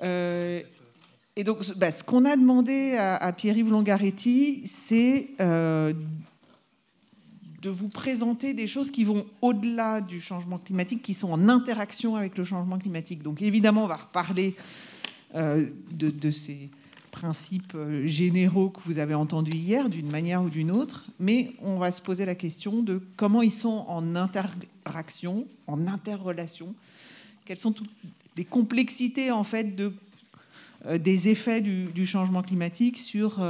Et donc, ce qu'on a demandé à Pierre-Yves Longaretti, c'est de vous présenter des choses qui vont au-delà du changement climatique, qui sont en interaction avec le changement climatique. Donc évidemment, on va reparler de ces principes généraux que vous avez entendus hier, d'une manière ou d'une autre, mais on va se poser la question de comment ils sont en interaction, en interrelation, quelles sont toutes les complexités en fait des effets du changement climatique sur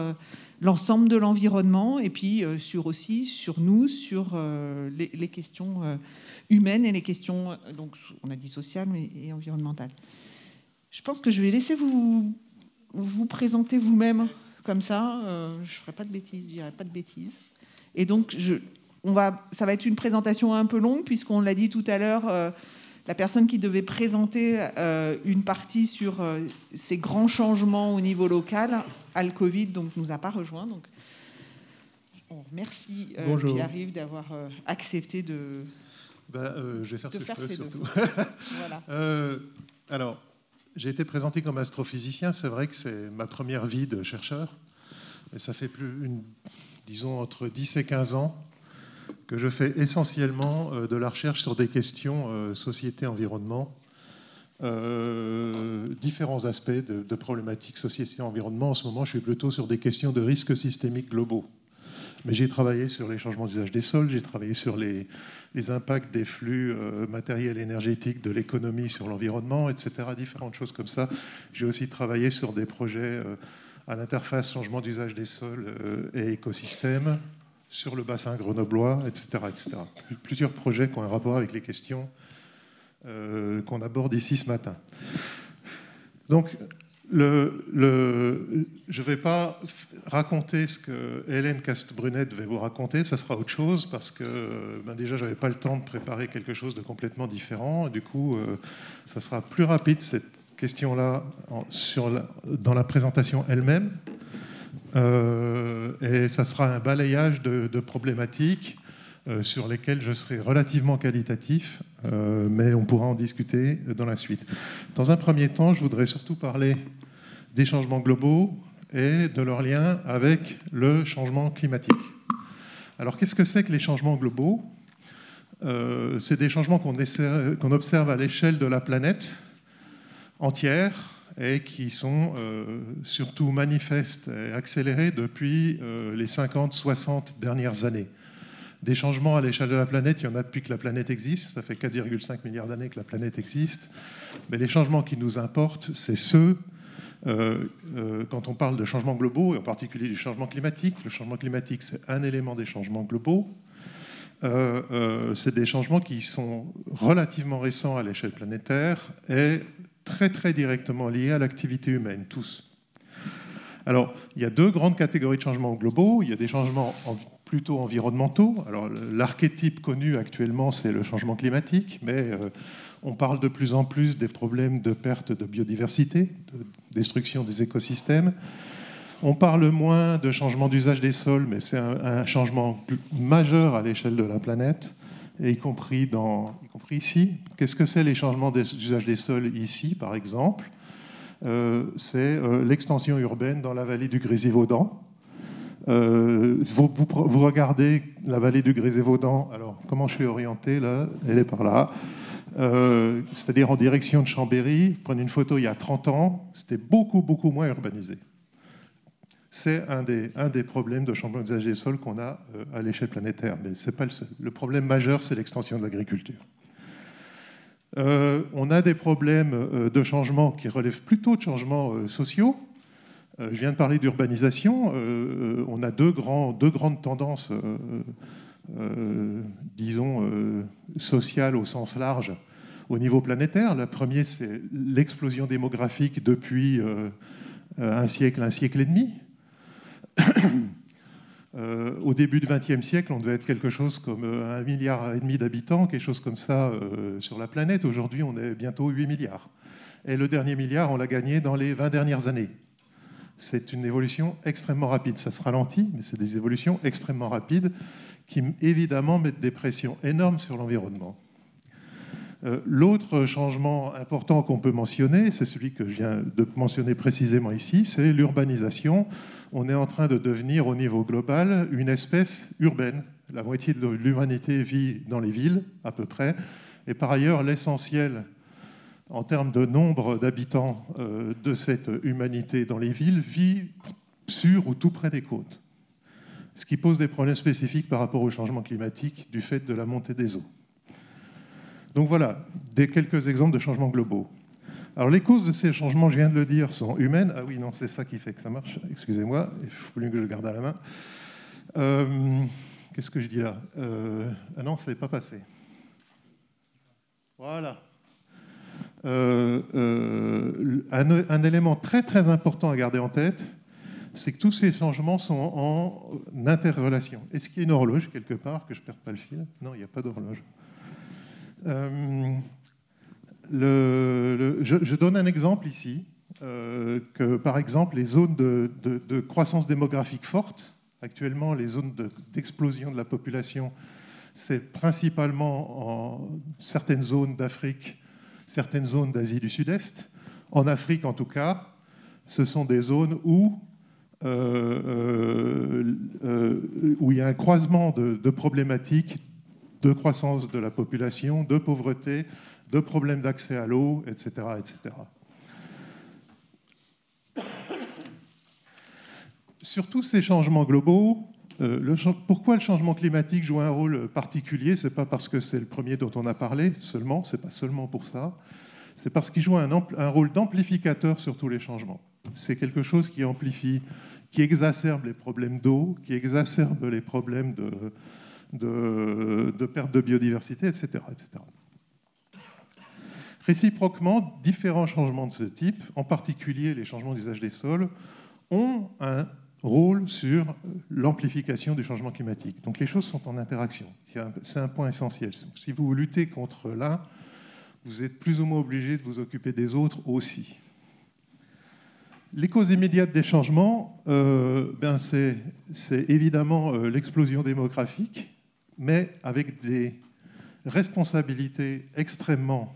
l'ensemble de l'environnement et puis aussi sur nous, sur les questions humaines et les questions, donc on a dit sociales et environnementales. Je pense que je vais laisser vous présenter vous-même comme ça. Je ne ferai pas de bêtises, je dirai pas de bêtises. Et donc, ça va être une présentation un peu longue puisqu'on l'a dit tout à l'heure, la personne qui devait présenter une partie sur ces grands changements au niveau local a le Covid, donc nous a pas rejoint. Donc, on remercie Pierre-Yves d'avoir accepté de. Je vais faire ce que je peux surtout. Voilà. Alors, j'ai été présenté comme astrophysicien. C'est vrai que c'est ma première vie de chercheur, et ça fait disons entre 10 et 15 ans que je fais essentiellement de la recherche sur des questions société-environnement, différents aspects de problématiques société-environnement. En ce moment, je suis plutôt sur des questions de risques systémiques globaux. Mais j'ai travaillé sur les changements d'usage des sols, j'ai travaillé sur les impacts des flux matériels et énergétiques de l'économie sur l'environnement, etc., différentes choses comme ça. J'ai aussi travaillé sur des projets à l'interface changement d'usage des sols et écosystèmes, sur le bassin grenoblois, etc., etc. Plusieurs projets qui ont un rapport avec les questions qu'on aborde ici ce matin. Donc, je ne vais pas raconter ce que Hélène Castebrunet devait vous raconter, ça sera autre chose, parce que déjà, je n'avais pas le temps de préparer quelque chose de complètement différent. Et du coup, ça sera plus rapide, cette question-là, dans la présentation elle-même. Et ça sera un balayage de problématiques sur lesquelles je serai relativement qualitatif, mais on pourra en discuter dans la suite. Dans un premier temps, je voudrais surtout parler des changements globaux et de leur lien avec le changement climatique. Alors, qu'est-ce que c'est que les changements globaux ? C'est des changements qu'on observe à l'échelle de la planète entière, et qui sont surtout manifestes et accélérés depuis les 50-60 dernières années. Des changements à l'échelle de la planète, il y en a depuis que la planète existe, ça fait 4,5 milliards d'années que la planète existe, mais les changements qui nous importent, c'est ceux, quand on parle de changements globaux, et en particulier du changement climatique, le changement climatique, c'est un élément des changements globaux, c'est des changements qui sont relativement récents à l'échelle planétaire et très très directement liés à l'activité humaine, tous. Alors, il y a deux grandes catégories de changements globaux. Il y a des changements plutôt environnementaux. Alors, l'archétype connu actuellement, c'est le changement climatique, mais on parle de plus en plus des problèmes de perte de biodiversité, de destruction des écosystèmes. On parle moins de changement d'usage des sols, mais c'est un changement majeur à l'échelle de la planète, et y compris ici. Qu'est-ce que c'est les changements d'usage des sols ici, par exemple ? C'est l'extension urbaine dans la vallée du Grésivaudan. Vous regardez la vallée du Grésivaudan. Alors, comment je suis orienté là ? Elle est par là. C'est-à-dire en direction de Chambéry. Vous prenez une photo il y a 30 ans, c'était beaucoup, beaucoup moins urbanisé. C'est un des problèmes de changement d'usage des sols qu'on a à l'échelle planétaire. Mais ce n'est pas le seul. Le problème majeur, c'est l'extension de l'agriculture. On a des problèmes de changement qui relèvent plutôt de changements sociaux. Je viens de parler d'urbanisation. On a deux grandes tendances, disons, sociales au sens large au niveau planétaire. La première, c'est l'explosion démographique depuis un siècle et demi. Au début du XXe siècle, on devait être quelque chose comme 1,5 milliard d'habitants, quelque chose comme ça sur la planète. Aujourd'hui, on est bientôt 8 milliards. Et le dernier milliard, on l'a gagné dans les 20 dernières années. C'est une évolution extrêmement rapide. Ça se ralentit, mais c'est des évolutions extrêmement rapides qui, évidemment, mettent des pressions énormes sur l'environnement. L'autre changement important qu'on peut mentionner, c'est celui que je viens de mentionner précisément ici, c'est l'urbanisation. On est en train de devenir au niveau global une espèce urbaine. La moitié de l'humanité vit dans les villes, à peu près. Et par ailleurs, l'essentiel en termes de nombre d'habitants de cette humanité dans les villes vit sur ou tout près des côtes. Ce qui pose des problèmes spécifiques par rapport au changement climatique du fait de la montée des eaux. Donc voilà, quelques exemples de changements globaux. Alors les causes de ces changements, je viens de le dire, sont humaines. Ah oui, non, c'est ça qui fait que ça marche. Excusez-moi, il faut mieux que je le garde à la main. Qu'est-ce que je dis là? Ah non, ça n'est pas passé. Voilà. Un élément très très important à garder en tête, c'est que tous ces changements sont en interrelation. Est-ce qu'il y a une horloge quelque part, que je ne perde pas le fil? Non, il n'y a pas d'horloge. Je donne un exemple ici, que par exemple les zones de croissance démographique forte, actuellement les zones d'explosion de la population, c'est principalement en certaines zones d'Afrique, certaines zones d'Asie du Sud-Est. En Afrique en tout cas, ce sont des zones où il y a un croisement de problématiques de croissance de la population, de pauvreté, de problèmes d'accès à l'eau, etc., etc. Sur tous ces changements globaux, pourquoi le changement climatique joue un rôle particulier? Ce n'est pas parce que c'est le premier dont on a parlé seulement, ce n'est pas seulement pour ça. C'est parce qu'il joue un rôle d'amplificateur sur tous les changements. C'est quelque chose qui amplifie, qui exacerbe les problèmes d'eau, qui exacerbe les problèmes de perte de biodiversité, etc., etc. Réciproquement, différents changements de ce type, en particulier les changements d'usage des sols, ont un rôle sur l'amplification du changement climatique. Donc les choses sont en interaction. C'est un point essentiel. Si vous luttez contre l'un, vous êtes plus ou moins obligé de vous occuper des autres aussi. Les causes immédiates des changements, c'est évidemment l'explosion démographique, mais avec des responsabilités extrêmement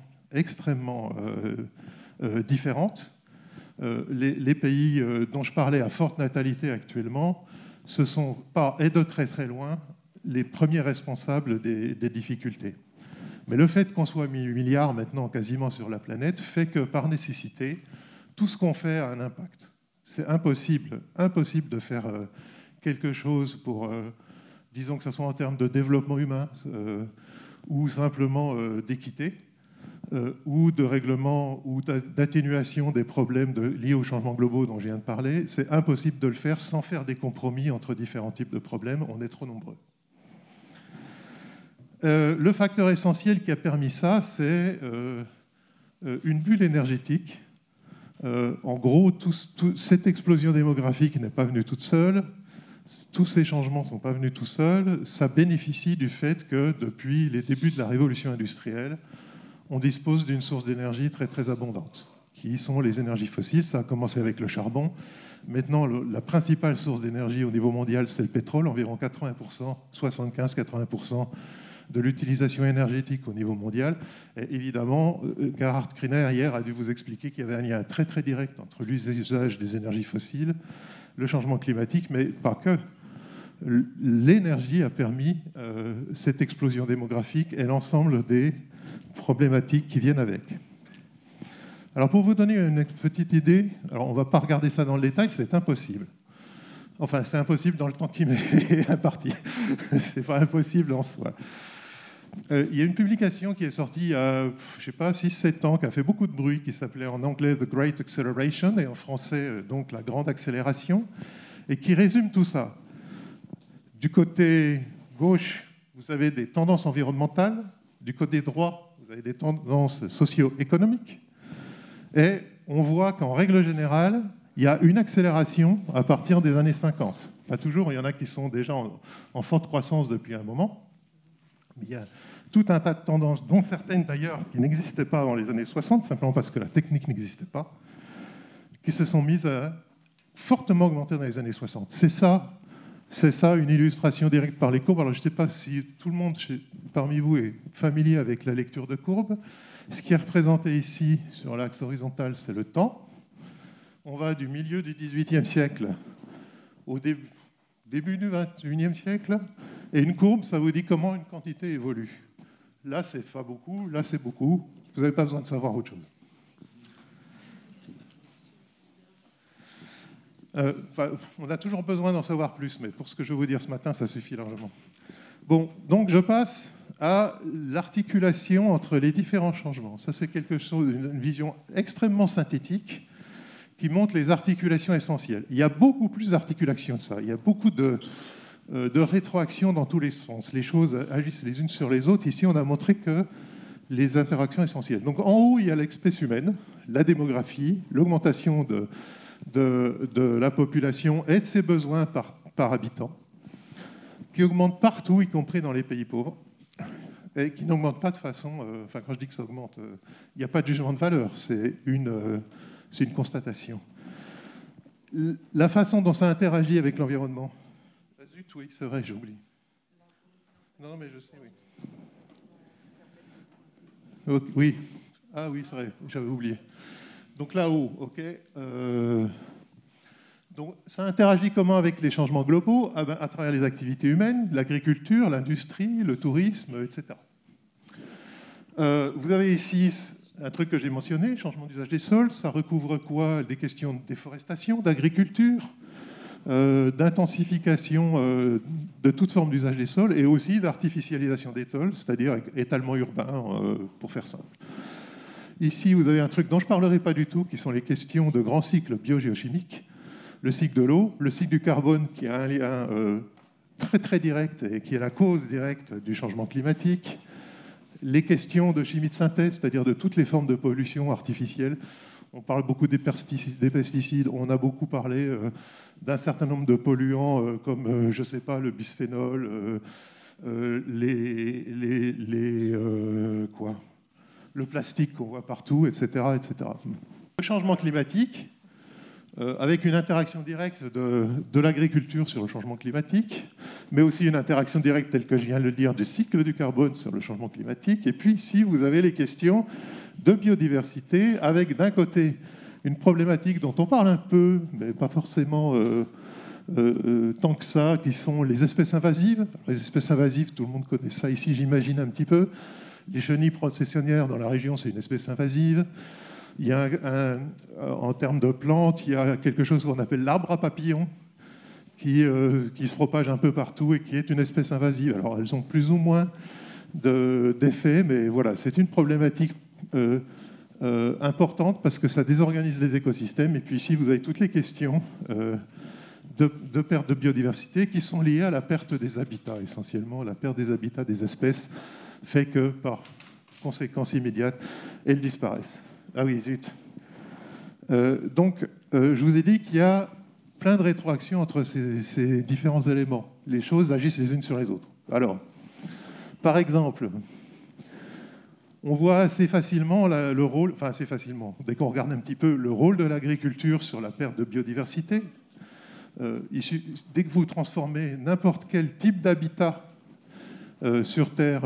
différentes. Les pays dont je parlais à forte natalité actuellement, ce ne sont pas, et de très très loin, les premiers responsables des difficultés. Mais le fait qu'on soit 8 milliards maintenant quasiment sur la planète fait que par nécessité, tout ce qu'on fait a un impact. C'est impossible de faire quelque chose pour, disons que ce soit en termes de développement humain ou simplement d'équité, ou de règlement ou d'atténuation des problèmes liés aux changements globaux dont je viens de parler. C'est impossible de le faire sans faire des compromis entre différents types de problèmes. On est trop nombreux. Le facteur essentiel qui a permis ça, c'est une bulle énergétique. En gros, cette explosion démographique n'est pas venue toute seule. Tous ces changements ne sont pas venus tout seuls. Ça bénéficie du fait que depuis les débuts de la révolution industrielle, on dispose d'une source d'énergie très très abondante, qui sont les énergies fossiles. Ça a commencé avec le charbon. Maintenant, la principale source d'énergie au niveau mondial, c'est le pétrole, environ 80%, 75-80% de l'utilisation énergétique au niveau mondial. Et évidemment, Gerhard Kriner, hier, a dû vous expliquer qu'il y avait un lien très très direct entre l'usage des énergies fossiles, le changement climatique, mais pas que. L'énergie a permis cette explosion démographique et l'ensemble des problématiques qui viennent avec. Alors pour vous donner une petite idée, alors on ne va pas regarder ça dans le détail, c'est impossible. Enfin, c'est impossible dans le temps qui m'est imparti. C'est pas impossible en soi. Il y a une publication qui est sortie il y a, je sais pas, 6-7 ans, qui a fait beaucoup de bruit, qui s'appelait en anglais The Great Acceleration, et en français, donc, La Grande Accélération, et qui résume tout ça. Du côté gauche, vous avez des tendances environnementales, du côté droit, vous avez des tendances socio-économiques, et on voit qu'en règle générale, il y a une accélération à partir des années 50. Pas toujours, il y en a qui sont déjà en forte croissance depuis un moment. Mais il y a tout un tas de tendances, dont certaines d'ailleurs qui n'existaient pas avant les années 60, simplement parce que la technique n'existait pas, qui se sont mises à fortement augmenter dans les années 60. C'est ça C'est ça, une illustration directe par les courbes. Alors, je ne sais pas si tout le monde parmi vous est familier avec la lecture de courbes. Ce qui est représenté ici, sur l'axe horizontal, c'est le temps. On va du milieu du XVIIIe siècle au début du XXIe siècle. Et une courbe, ça vous dit comment une quantité évolue. Là, c'est pas beaucoup, là, c'est beaucoup. Vous n'avez pas besoin de savoir autre chose. On a toujours besoin d'en savoir plus, mais pour ce que je vais vous dire ce matin, ça suffit largement. Bon, donc je passe à l'articulation entre les différents changements. Ça, c'est quelque chose, une vision extrêmement synthétique qui montre les articulations essentielles. Il y a beaucoup plus d'articulations que ça. Il y a beaucoup de rétroaction dans tous les sens. Les choses agissent les unes sur les autres. Ici, on a montré que les interactions essentielles. Donc, en haut, il y a l'espèce humaine, la démographie, l'augmentation de la population et de ses besoins par habitant, qui augmente partout, y compris dans les pays pauvres, et qui n'augmente pas de façon... quand je dis que ça augmente, il n'y a pas de jugement de valeur, c'est une constatation. La façon dont ça interagit avec l'environnement... Oui, c'est vrai, j'oublie. Non, mais je sais, oui. Oui. Ah oui, c'est vrai, j'avais oublié. Donc là-haut, OK. Donc ça interagit comment avec les changements globaux? À travers les activités humaines, l'agriculture, l'industrie, le tourisme, etc. Vous avez ici un truc que j'ai mentionné, changement d'usage des sols. Ça recouvre quoi? Des questions de déforestation, d'agriculture, d'intensification de toute forme d'usage des sols et aussi d'artificialisation des sols, c'est-à-dire étalement urbain, pour faire simple. Ici, vous avez un truc dont je ne parlerai pas du tout, qui sont les questions de grands cycles biogéochimiques. Le cycle de l'eau, le cycle du carbone, qui a un lien très très direct et qui est la cause directe du changement climatique. Les questions de chimie de synthèse, c'est-à-dire de toutes les formes de pollution artificielle. On parle beaucoup des pesticides, on a beaucoup parlé d'un certain nombre de polluants comme, je ne sais pas, le bisphénol, le plastique qu'on voit partout, etc., etc. Le changement climatique, avec une interaction directe de l'agriculture sur le changement climatique, mais aussi une interaction directe, telle que je viens de le dire, du cycle du carbone sur le changement climatique. Et puis ici, vous avez les questions de biodiversité, avec d'un côté une problématique dont on parle un peu, mais pas forcément tant que ça, qui sont les espèces invasives. Les espèces invasives, tout le monde connaît ça ici, j'imagine un petit peu. Les chenilles processionnaires dans la région, c'est une espèce invasive. Il y a en termes de plantes, il y a quelque chose qu'on appelle l'arbre à papillons, qui se propage un peu partout et qui est une espèce invasive. Alors, elles ont plus ou moins d'effets, mais voilà, c'est une problématique importante parce que ça désorganise les écosystèmes. Et puis ici, vous avez toutes les questions de perte de biodiversité qui sont liées à la perte des habitats, essentiellement. La perte des habitats des espèces fait que, par conséquence immédiate, elles disparaissent. Ah oui, zut. Donc, je vous ai dit qu'il y a plein de rétroactions entre ces différents éléments. Les choses agissent les unes sur les autres. Alors, par exemple, on voit assez facilement le rôle, enfin assez facilement, dès qu'on regarde un petit peu le rôle de l'agriculture sur la perte de biodiversité. Dès que vous transformez n'importe quel type d'habitat sur Terre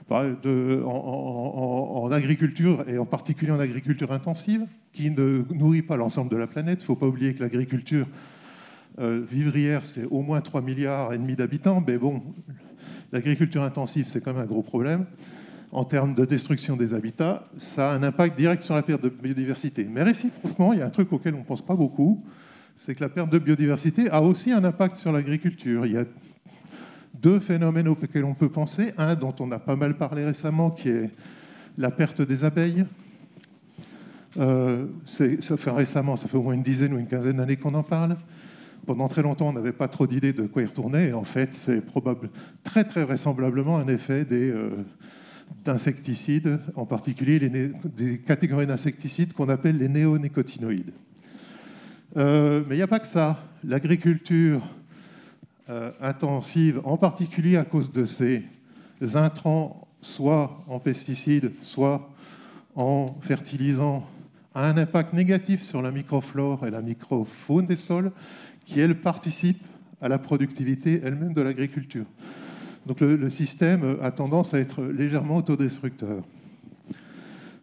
en agriculture, et en particulier en agriculture intensive, qui ne nourrit pas l'ensemble de la planète. Il ne faut pas oublier que l'agriculture vivrière, c'est au moins 3,5 milliards d'habitants, mais bon, l'agriculture intensive, c'est quand même un gros problème. En termes de destruction des habitats, ça a un impact direct sur la perte de biodiversité. Mais réciproquement, il y a un truc auquel on ne pense pas beaucoup, c'est que la perte de biodiversité a aussi un impact sur l'agriculture. Il y a deux phénomènes auxquels on peut penser. Un dont on a pas mal parlé récemment, qui est la perte des abeilles. Ça fait récemment, ça fait au moins une dizaine ou une quinzaine d'années qu'on en parle. Pendant très longtemps, on n'avait pas trop d'idées de quoi y retourner. Et en fait, c'est très très vraisemblablement un effet d'insecticides, en particulier des catégories d'insecticides qu'on appelle les néonicotinoïdes. Mais il n'y a pas que ça. L'agriculture intensive, en particulier à cause de ces intrants, soit en pesticides, soit en fertilisants, a un impact négatif sur la microflore et la microfaune des sols, qui, elles, participent à la productivité elle-même de l'agriculture. Donc le système a tendance à être légèrement autodestructeur.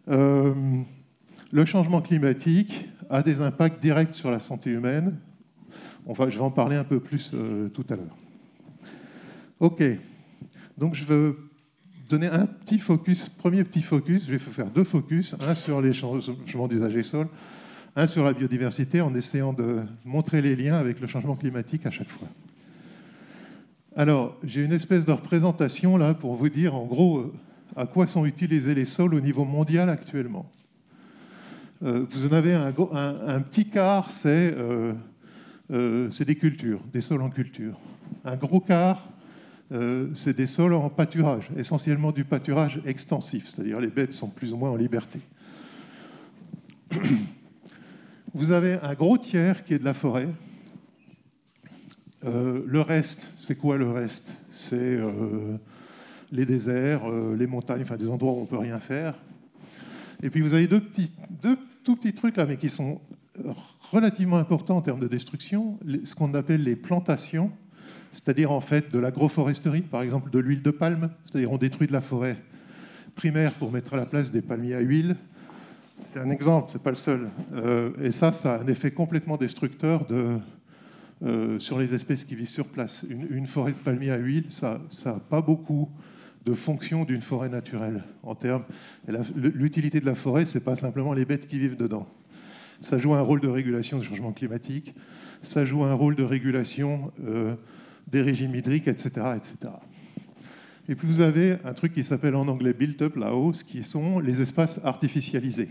Le changement climatique a des impacts directs sur la santé humaine. Je vais en parler un peu plus tout à l'heure. OK. Donc je veux donner un petit focus, premier petit focus. Je vais faire deux focus, un sur les changements d'usage des sols, un sur la biodiversité, en essayant de montrer les liens avec le changement climatique à chaque fois. Alors, j'ai une espèce de représentation là pour vous dire en gros à quoi sont utilisés les sols au niveau mondial actuellement. Vous en avez un petit quart, c'est des cultures, des sols en culture. Un gros quart, c'est des sols en pâturage, essentiellement du pâturage extensif, c'est-à-dire les bêtes sont plus ou moins en liberté. Vous avez un gros tiers qui est de la forêt. Le reste, c'est quoi le reste? C'est les déserts, les montagnes, enfin des endroits où on ne peut rien faire. Et puis vous avez deux tout petits trucs là, mais qui sont relativement importants en termes de destruction, ce qu'on appelle les plantations, c'est-à-dire en fait de l'agroforesterie, par exemple de l'huile de palme, c'est-à-dire on détruit de la forêt primaire pour mettre à la place des palmiers à huile. C'est un exemple, c'est pas le seul. Et ça a un effet complètement destructeur sur les espèces qui vivent sur place. Une forêt de palmiers à huile, ça n'a pas beaucoup de fonction d'une forêt naturelle. En termes, l'utilité de la forêt, c'est pas simplement les bêtes qui vivent dedans. Ça joue un rôle de régulation du changement climatique, ça joue un rôle de régulation des régimes hydriques, etc., etc. Et puis vous avez un truc qui s'appelle en anglais built-up là-haut, qui sont les espaces artificialisés.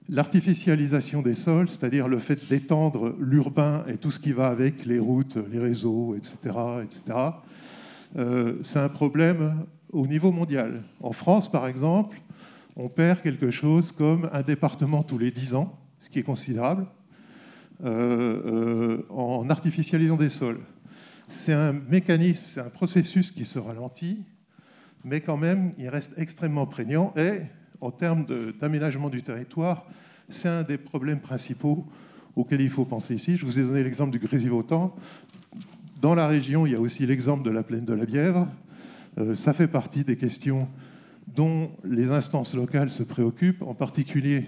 L'artificialisation des sols, c'est-à-dire le fait d'étendre l'urbain et tout ce qui va avec, les routes, les réseaux, etc., etc., c'est un problème au niveau mondial. En France, par exemple, on perd quelque chose comme un département tous les 10 ans, ce qui est considérable, en artificialisant des sols. C'est un mécanisme, c'est un processus qui se ralentit, mais quand même, il reste extrêmement prégnant. Et en termes d'aménagement du territoire, c'est un des problèmes principaux auxquels il faut penser ici. Je vous ai donné l'exemple du Grésivaudan. Dans la région, il y a aussi l'exemple de la plaine de la Bièvre. Ça fait partie des questions dont les instances locales se préoccupent, en particulier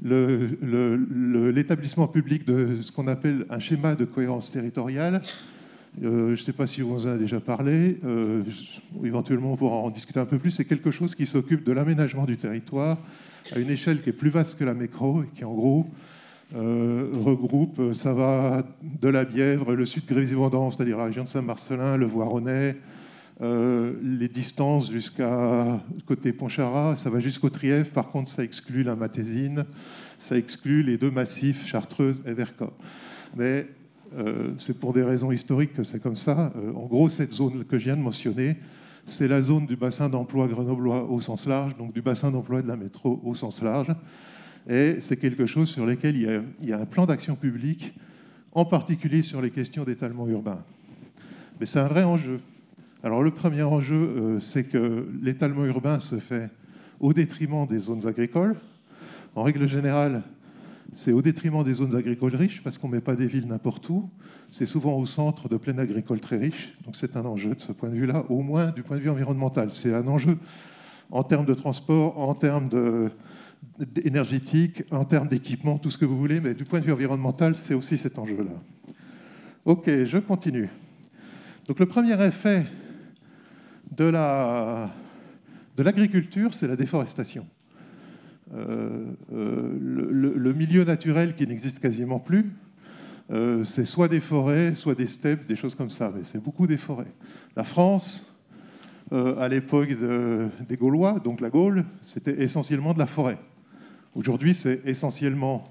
l'établissement public de ce qu'on appelle un schéma de cohérence territoriale. Je ne sais pas si on vous en a déjà parlé, éventuellement on pourra en discuter un peu plus. C'est quelque chose qui s'occupe de l'aménagement du territoire à une échelle qui est plus vaste que la mécro et qui en gros regroupe, ça va de la Bièvre, le sud Grésivaudan, c'est-à-dire la région de Saint-Marcellin, le Voironnais, les distances jusqu'à côté Pontcharrat, ça va jusqu'au Trièves. Par contre, ça exclut la Matésine, ça exclut les deux massifs, Chartreuse et Vercors. Mais c'est pour des raisons historiques que c'est comme ça. En gros, cette zone que je viens de mentionner, c'est la zone du bassin d'emploi grenoblois au sens large, donc du bassin d'emploi de la métro au sens large. Et c'est quelque chose sur lequel il y a un plan d'action publique, en particulier sur les questions d'étalement urbain. Mais c'est un vrai enjeu. Alors le premier enjeu, c'est que l'étalement urbain se fait au détriment des zones agricoles. En règle générale, c'est au détriment des zones agricoles riches, parce qu'on ne met pas des villes n'importe où. C'est souvent au centre de plaines agricoles très riches. Donc c'est un enjeu de ce point de vue-là, au moins du point de vue environnemental. C'est un enjeu en termes de transport, en termes énergétique, en termes d'équipement, tout ce que vous voulez, mais du point de vue environnemental, c'est aussi cet enjeu-là. Ok, je continue. Donc le premier effet de l'agriculture, c'est la déforestation. Le milieu naturel qui n'existe quasiment plus, c'est soit des forêts, soit des steppes, des choses comme ça, mais c'est beaucoup des forêts. La France, à l'époque des Gaulois, donc la Gaule, c'était essentiellement de la forêt. Aujourd'hui, c'est essentiellement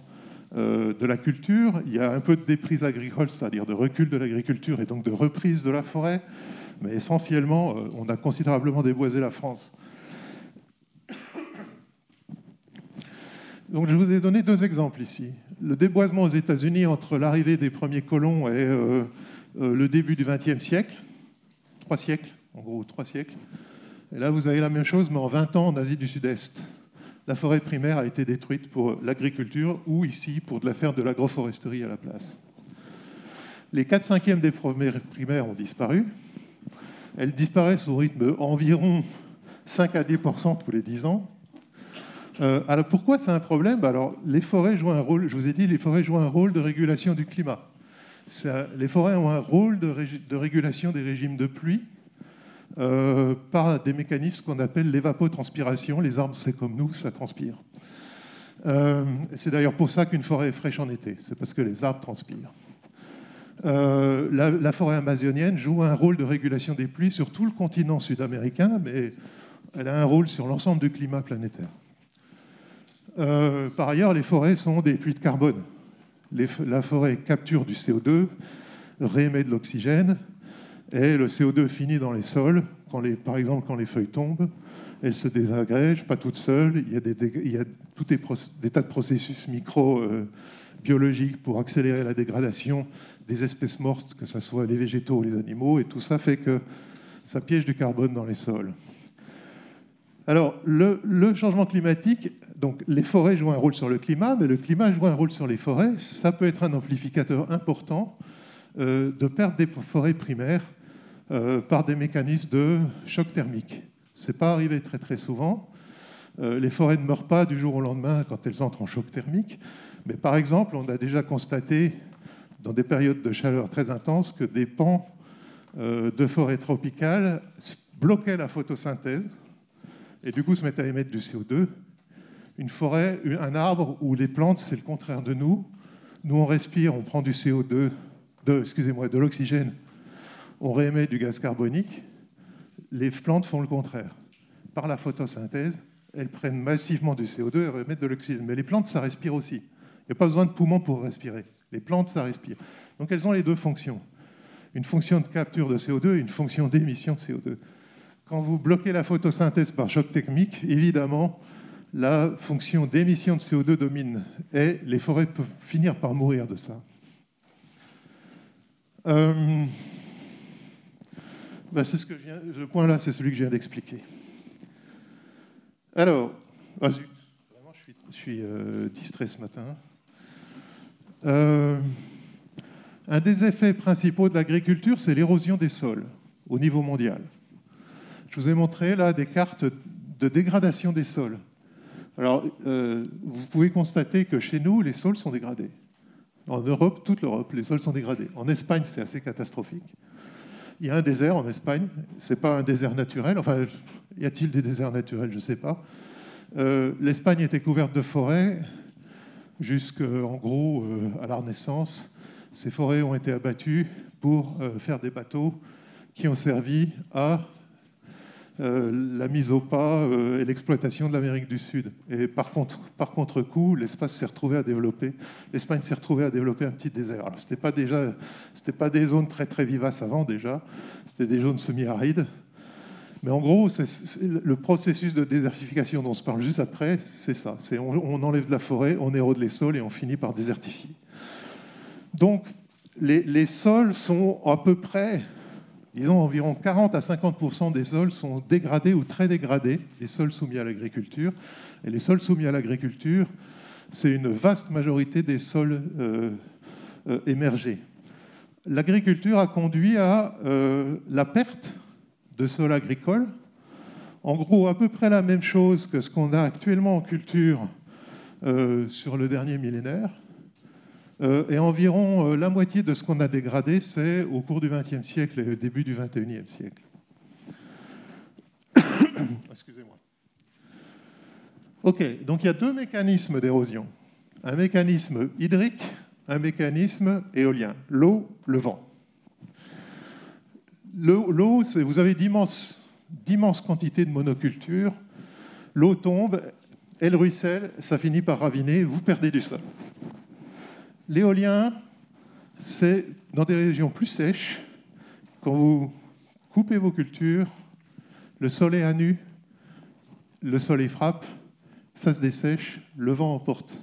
de la culture. Il y a un peu de déprise agricole, c'est-à-dire de recul de l'agriculture et donc de reprise de la forêt, mais essentiellement, on a considérablement déboisé la France. Donc, je vous ai donné deux exemples ici. Le déboisement aux États-Unis entre l'arrivée des premiers colons et le début du XXe siècle, 3 siècles, en gros 3 siècles. Et là, vous avez la même chose, mais en 20 ans en Asie du Sud-Est. La forêt primaire a été détruite pour l'agriculture ou ici pour faire de l'agroforesterie à la place. Les 4/5 des primaires ont disparu. Elles disparaissent au rythme environ 5 à 10% tous les 10 ans. Alors pourquoi c'est un problème? Alors, les forêts jouent un rôle, je vous ai dit, les forêts jouent un rôle de régulation du climat. Les forêts ont un rôle de régulation des régimes de pluie par des mécanismes qu'on appelle l'évapotranspiration. Les arbres, c'est comme nous, ça transpire. C'est d'ailleurs pour ça qu'une forêt est fraîche en été, c'est parce que les arbres transpirent. La forêt amazonienne joue un rôle de régulation des pluies sur tout le continent sud-américain, mais elle a un rôle sur l'ensemble du climat planétaire. Par ailleurs, les forêts sont des puits de carbone. La forêt capture du CO2, réémet de l'oxygène, et le CO2 finit dans les sols. Par exemple, quand les feuilles tombent, elles se désagrègent, pas toutes seules. Il y a des tas de processus microbiologiques pour accélérer la dégradation des espèces mortes, que ce soit les végétaux ou les animaux, et tout ça fait que ça piège du carbone dans les sols. Alors, le changement climatique, donc les forêts jouent un rôle sur le climat, mais le climat joue un rôle sur les forêts. Ça peut être un amplificateur important de perte des forêts primaires par des mécanismes de choc thermique. Ce n'est pas arrivé très très souvent. Les forêts ne meurent pas du jour au lendemain quand elles entrent en choc thermique. Mais par exemple, on a déjà constaté dans des périodes de chaleur très intenses que des pans de forêts tropicales bloquaient la photosynthèse et du coup se mettent à émettre du CO2. Une forêt, un arbre ou les plantes, c'est le contraire de nous. Nous, on respire, on prend du CO2, de l'oxygène, on réémet du gaz carbonique. Les plantes font le contraire. Par la photosynthèse, elles prennent massivement du CO2 et réémettent de l'oxygène. Mais les plantes, ça respire aussi. Il n'y a pas besoin de poumons pour respirer. Les plantes, ça respire. Donc elles ont les deux fonctions. Une fonction de capture de CO2 et une fonction d'émission de CO2. Quand vous bloquez la photosynthèse par choc thermique, évidemment, la fonction d'émission de CO2 domine. Et les forêts peuvent finir par mourir de ça. Ce point-là, c'est celui que je viens d'expliquer. Alors, vraiment, je suis distrait ce matin. Un des effets principaux de l'agriculture, c'est l'érosion des sols au niveau mondial. Je vous ai montré là des cartes de dégradation des sols. Alors, vous pouvez constater que chez nous, les sols sont dégradés. En Europe, toute l'Europe, les sols sont dégradés. En Espagne, c'est assez catastrophique. Il y a un désert en Espagne. Ce n'est pas un désert naturel. Enfin, y a-t-il des déserts naturels? Je ne sais pas. L'Espagne était couverte de forêts jusqu'en gros à la Renaissance. Ces forêts ont été abattues pour faire des bateaux qui ont servi à la mise au pas et l'exploitation de l'Amérique du Sud. Et par contre-coup, l'Espagne s'est retrouvée à développer un petit désert. Alors, c'était pas des zones très très vivaces avant déjà, c'était des zones semi-arides. Mais en gros, le processus de désertification dont on se parle juste après, c'est ça. On enlève de la forêt, on érode les sols et on finit par désertifier. Donc, les sols sont à peu près, disons, environ 40 à 50% des sols sont dégradés ou très dégradés, les sols soumis à l'agriculture. Et les sols soumis à l'agriculture, c'est une vaste majorité des sols émergés. L'agriculture a conduit à la perte de sols agricoles. En gros, à peu près la même chose que ce qu'on a actuellement en culture sur le dernier millénaire. Et environ la moitié de ce qu'on a dégradé, c'est au cours du XXe siècle et au début du XXIe siècle. Excusez-moi. OK, donc il y a deux mécanismes d'érosion. Un mécanisme hydrique, un mécanisme éolien. L'eau, le vent. L'eau, vous avez d'immenses quantités de monoculture. L'eau tombe, elle ruisselle, ça finit par raviner, vous perdez du sol. L'éolien, c'est dans des régions plus sèches. Quand vous coupez vos cultures, le soleil à nu, le soleil frappe, ça se dessèche, le vent emporte.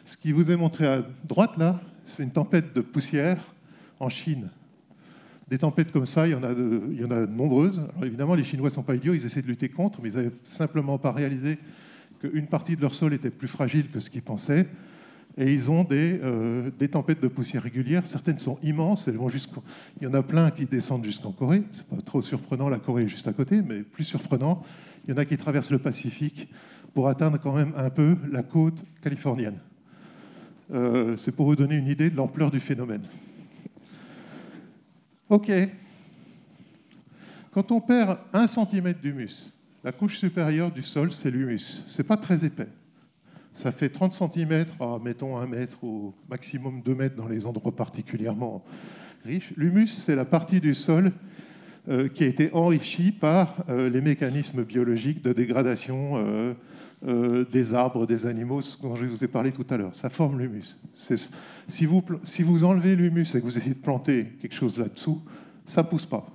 Ce qui vous est montré à droite, là, c'est une tempête de poussière en Chine. Des tempêtes comme ça, il y en a de nombreuses. Alors évidemment, les Chinois ne sont pas idiots, ils essaient de lutter contre, mais ils n'avaient simplement pas réalisé qu'une partie de leur sol était plus fragile que ce qu'ils pensaient. Et ils ont des tempêtes de poussière régulières. Certaines sont immenses. Elles vont il y en a plein qui descendent jusqu'en Corée. Ce n'est pas trop surprenant, la Corée est juste à côté, mais plus surprenant, il y en a qui traversent le Pacifique pour atteindre quand même un peu la côte californienne. C'est pour vous donner une idée de l'ampleur du phénomène. OK. Quand on perd 1 cm d'humus, la couche supérieure du sol, c'est l'humus. Ce n'est pas très épais. Ça fait 30 cm, mettons 1 mètre ou maximum 2 mètres dans les endroits particulièrement riches. L'humus, c'est la partie du sol qui a été enrichie par les mécanismes biologiques de dégradation des arbres, des animaux, dont je vous ai parlé tout à l'heure. Ça forme l'humus. Si vous enlevez l'humus et que vous essayez de planter quelque chose là-dessous, ça ne pousse pas.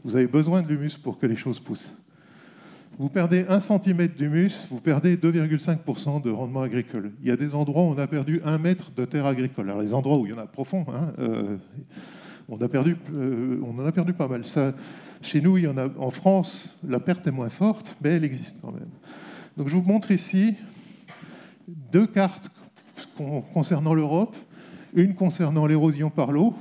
Vous avez besoin de l'humus pour que les choses poussent. Vous perdez 1 cm d'humus, vous perdez 2,5% de rendement agricole. Il y a des endroits où on a perdu 1 mètre de terre agricole. Alors les endroits où il y en a profond, on en a perdu pas mal. Ça, chez nous, il y en a, en France, la perte est moins forte, mais elle existe quand même. Donc je vous montre ici 2 cartes concernant l'Europe, une concernant l'érosion par l'eau,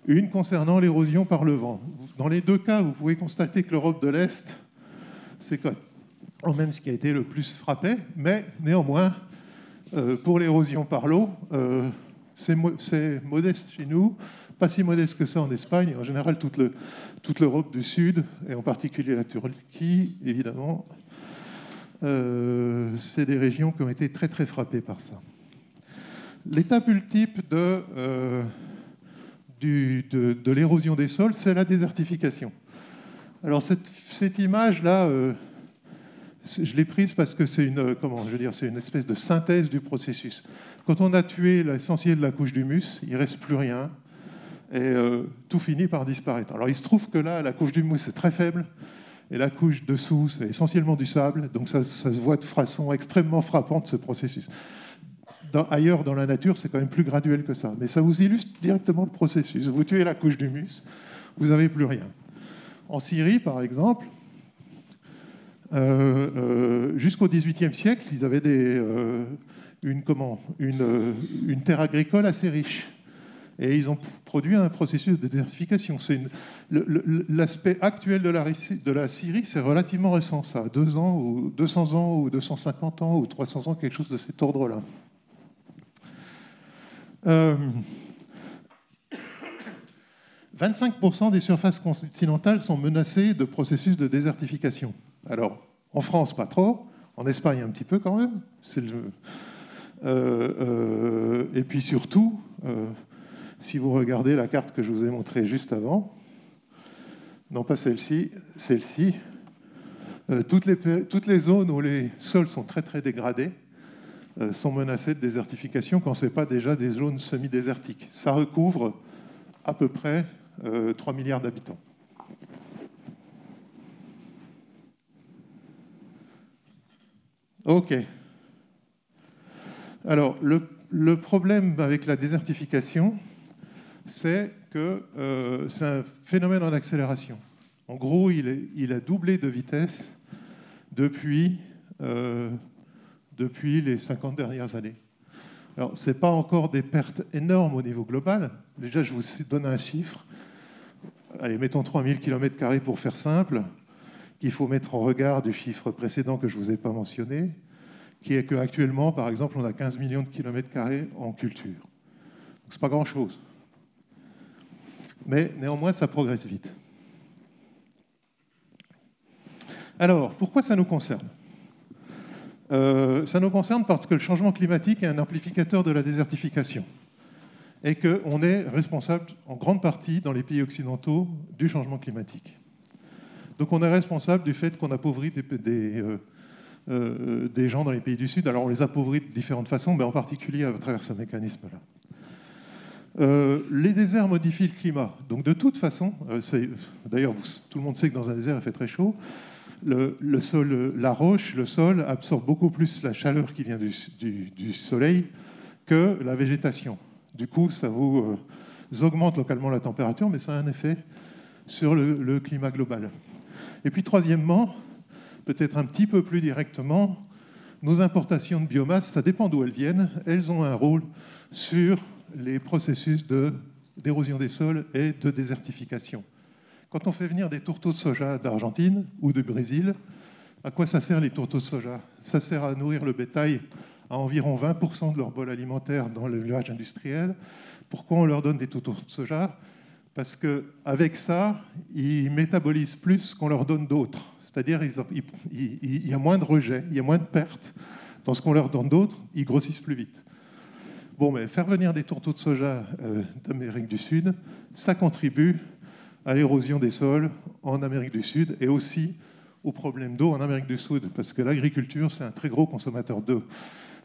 une concernant l'érosion par le vent. Dans les 2 cas, vous pouvez constater que l'Europe de l'Est, c'est quand même ce qui a été le plus frappé, mais néanmoins, pour l'érosion par l'eau, c'est modeste chez nous, pas si modeste que ça en Espagne, en général toute l'Europe du Sud, et en particulier la Turquie, évidemment, c'est des régions qui ont été très très frappées par ça. L'étape ultime de l'érosion des sols, c'est la désertification. Alors cette image-là, je l'ai prise parce que c'est une espèce de synthèse du processus. Quand on a tué l'essentiel de la couche d'humus, il ne reste plus rien et tout finit par disparaître. Alors il se trouve que là, la couche d'humus est très faible et la couche dessous, c'est essentiellement du sable, donc ça se voit de façon extrêmement frappante, ce processus. Ailleurs dans la nature, c'est quand même plus graduel que ça, mais ça vous illustre directement le processus. Vous tuez la couche d'humus, vous n'avez plus rien. En Syrie, par exemple, jusqu'au XVIIIe siècle, ils avaient une terre agricole assez riche. Et ils ont produit un processus de désertification. L'aspect actuel de la Syrie, c'est relativement récent, ça. 2 ans, ou 200 ans, ou 250 ans, ou 300 ans, quelque chose de cet ordre-là. 25% des surfaces continentales sont menacées de processus de désertification. Alors, en France, pas trop. En Espagne, un petit peu quand même. Et puis surtout, si vous regardez la carte que je vous ai montrée juste avant, non pas celle-ci, celle-ci, toutes les zones où les sols sont très très dégradés sont menacées de désertification quand ce n'est pas déjà des zones semi-désertiques. Ça recouvre à peu près 3 milliards d'habitants. OK. Alors, le problème avec la désertification, c'est que c'est un phénomène en accélération. En gros, il a doublé de vitesse depuis les 50 dernières années. Alors, ce n'est pas encore des pertes énormes au niveau global. Déjà, je vous donne un chiffre. Allez, mettons 3000 km² pour faire simple, qu'il faut mettre en regard du chiffre précédent que je ne vous ai pas mentionné, qui est qu'actuellement, par exemple, on a 15 millions de km² en culture. Ce n'est pas grand-chose. Mais néanmoins, ça progresse vite. Alors, pourquoi ça nous concerne ? Ça nous concerne parce que le changement climatique est un amplificateur de la désertification et qu'on est responsable en grande partie dans les pays occidentaux du changement climatique. Donc on est responsable du fait qu'on appauvrit des gens dans les pays du Sud. Alors on les appauvrit de différentes façons, mais en particulier à travers ce mécanisme-là. Les déserts modifient le climat. Donc de toute façon, d'ailleurs tout le monde sait que dans un désert il fait très chaud, le sol, la roche, le sol absorbe beaucoup plus la chaleur qui vient du soleil que la végétation. Du coup, ça vous augmente localement la température, mais ça a un effet sur le climat global. Et puis troisièmement, peut-être un petit peu plus directement, nos importations de biomasse, ça dépend d'où elles viennent, elles ont un rôle sur les processus d'érosion des sols et de désertification. Quand on fait venir des tourteaux de soja d'Argentine ou du Brésil, à quoi ça sert les tourteaux de soja? Ça sert à nourrir le bétail à environ 20% de leur bol alimentaire dans l'élevage industriel. Pourquoi on leur donne des tourteaux de soja? Parce qu'avec ça, ils métabolisent plus qu'on leur donne d'autres. C'est-à-dire il y a moins de rejets, il y a moins de pertes. Dans ce qu'on leur donne d'autres, ils grossissent plus vite. Bon, mais faire venir des tourteaux de soja d'Amérique du Sud, ça contribue à l'érosion des sols en Amérique du Sud et aussi au problème d'eau en Amérique du Sud, parce que l'agriculture, c'est un très gros consommateur d'eau.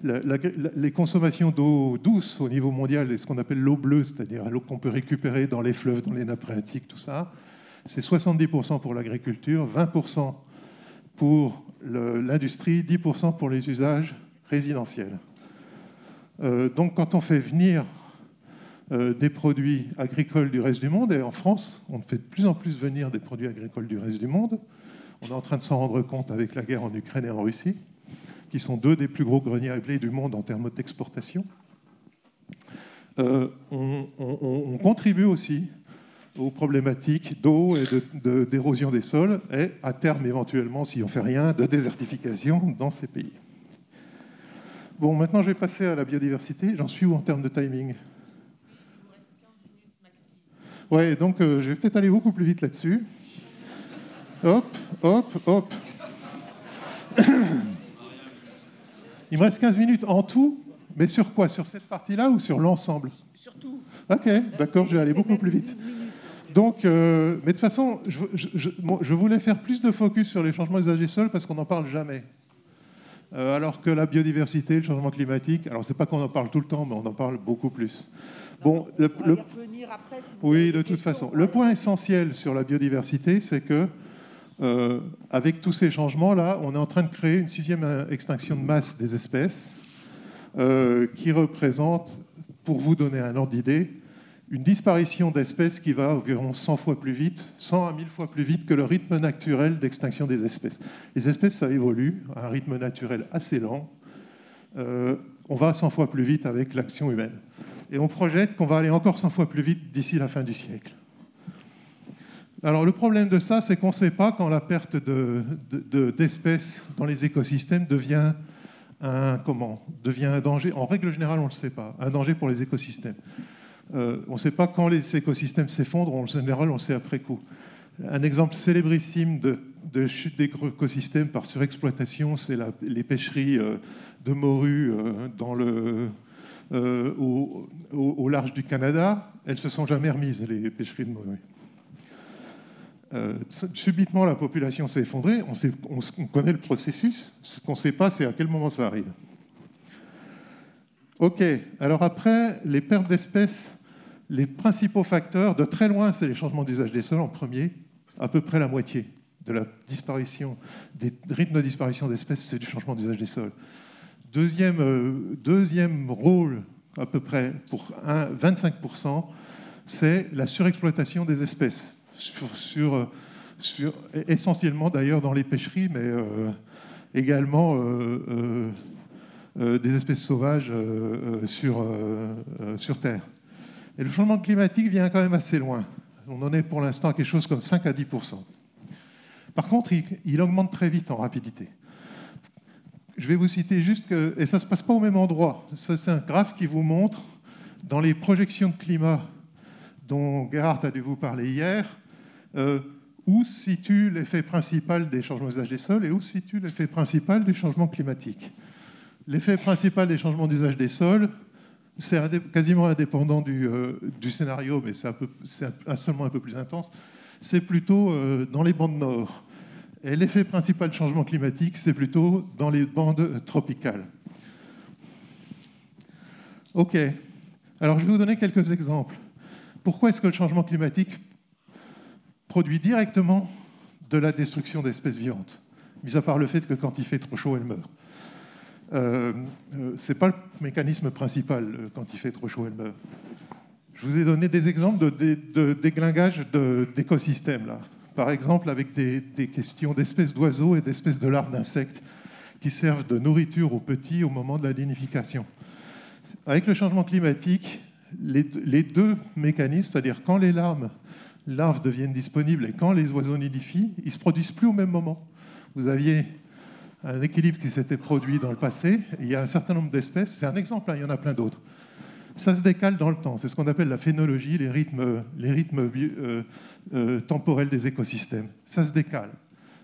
Les consommations d'eau douce au niveau mondial, et ce qu'on appelle l'eau bleue, c'est-à-dire l'eau qu'on peut récupérer dans les fleuves, dans les nappes phréatiques, tout ça, c'est 70% pour l'agriculture, 20% pour l'industrie, 10% pour les usages résidentiels. Donc quand on fait venir des produits agricoles du reste du monde, et en France, on fait de plus en plus venir des produits agricoles du reste du monde, on est en train de s'en rendre compte avec la guerre en Ukraine et en Russie, qui sont deux des plus gros greniers à blé du monde en termes d'exportation. On contribue aussi aux problématiques d'eau et d'érosion des sols, et à terme, éventuellement, si on ne fait rien, de désertification dans ces pays. Bon, maintenant, je vais passer à la biodiversité. J'en suis où en termes de timing? Ouais, donc je vais peut-être aller beaucoup plus vite là-dessus. Hop, hop, hop. Il me reste 15 minutes en tout, mais sur quoi? Sur cette partie-là ou sur l'ensemble? Sur tout. Ok, d'accord, je vais aller beaucoup plus vite. Donc, mais de toute façon, je voulais faire plus de focus sur les changements d'usage des sols parce qu'on n'en parle jamais. Alors que la biodiversité, le changement climatique, alors c'est pas qu'on en parle tout le temps, mais on en parle beaucoup plus. Bon, oui, de toute façon. Le point essentiel sur la biodiversité, c'est que avec tous ces changements-là, on est en train de créer une 6e extinction de masse des espèces qui représente, pour vous donner un ordre d'idée, une disparition d'espèces qui va environ 100 fois plus vite, 100 à 1000 fois plus vite que le rythme naturel d'extinction des espèces. Les espèces, ça évolue à un rythme naturel assez lent. On va 100 fois plus vite avec l'action humaine. Et on projette qu'on va aller encore 100 fois plus vite d'ici la fin du siècle. Alors le problème de ça, c'est qu'on ne sait pas quand la perte d'espèces dans les écosystèmes devient un danger. En règle générale, on ne le sait pas. Un danger pour les écosystèmes. On ne sait pas quand les écosystèmes s'effondrent. En général, on le sait après coup. Un exemple célébrissime de chute d'écosystèmes par surexploitation, c'est les pêcheries de morue au large du Canada. Elles ne se sont jamais remises, les pêcheries de morue. Subitement, la population s'est effondrée. On connaît le processus. Ce qu'on ne sait pas, c'est à quel moment ça arrive. OK. Alors après, les pertes d'espèces, les principaux facteurs, de très loin, c'est les changements d'usage des sols en premier. À peu près la moitié de la disparition, des rythmes de disparition d'espèces, c'est du changement d'usage des sols. Deuxième rôle, à peu près pour 25%, c'est la surexploitation des espèces. Essentiellement d'ailleurs dans les pêcheries, mais également des espèces sauvages sur Terre. Et le changement climatique vient quand même assez loin. On en est pour l'instant à quelque chose comme 5 à 10%. Par contre, il augmente très vite en rapidité. Je vais vous citer juste que, et ça ne se passe pas au même endroit. Ça, c'est un graphe qui vous montre, dans les projections de climat dont Gerhard a dû vous parler hier, où se situe l'effet principal des changements d'usage des sols et où se situe l'effet principal du changement climatique. L'effet principal des changements d'usage des sols, c'est quasiment indépendant du scénario, mais c'est seulement un peu plus intense, c'est plutôt dans les bandes nord. Et l'effet principal du changement climatique, c'est plutôt dans les bandes tropicales. OK. Alors, je vais vous donner quelques exemples. Pourquoi est-ce que le changement climatique produit directement de la destruction d'espèces vivantes, mis à part le fait que quand il fait trop chaud, elles meurent? Ce n'est pas le mécanisme principal, quand il fait trop chaud, elles meurent. Je vous ai donné des exemples de déglingage d'écosystèmes, là. Par exemple, avec des questions d'espèces d'oiseaux et d'espèces de larves d'insectes qui servent de nourriture aux petits au moment de la nidification. Avec le changement climatique, les deux mécanismes, c'est-à-dire quand les larves deviennent disponibles et quand les oiseaux nidifient, ils ne se produisent plus au même moment. Vous aviez un équilibre qui s'était produit dans le passé, et il y a un certain nombre d'espèces, c'est un exemple, hein, il y en a plein d'autres. Ça se décale dans le temps, c'est ce qu'on appelle la phénologie, les rythmes temporels des écosystèmes. Ça se décale.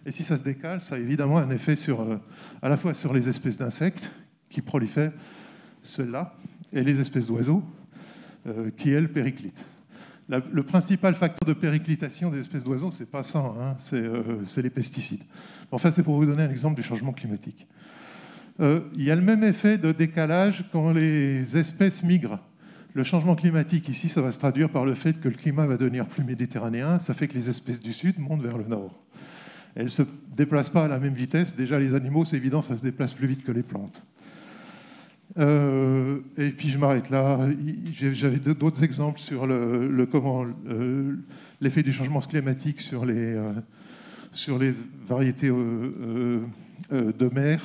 Et si ça se décale, ça a évidemment un effet à la fois sur les espèces d'insectes qui prolifèrent, celles-là, et les espèces d'oiseaux qui, elles, périclitent. Le principal facteur de périclitation des espèces d'oiseaux, c'est pas ça, hein, c'est les pesticides. Enfin, c'est pour vous donner un exemple du changement climatique. Il y a le même effet de décalage quand les espèces migrent. Le changement climatique, ici, ça va se traduire par le fait que le climat va devenir plus méditerranéen. Ça fait que les espèces du sud montent vers le nord. Elles ne se déplacent pas à la même vitesse. Déjà, les animaux, c'est évident, ça se déplace plus vite que les plantes. Et puis, je m'arrête là. J'avais d'autres exemples sur l'effet du changement climatique sur les variétés de mer,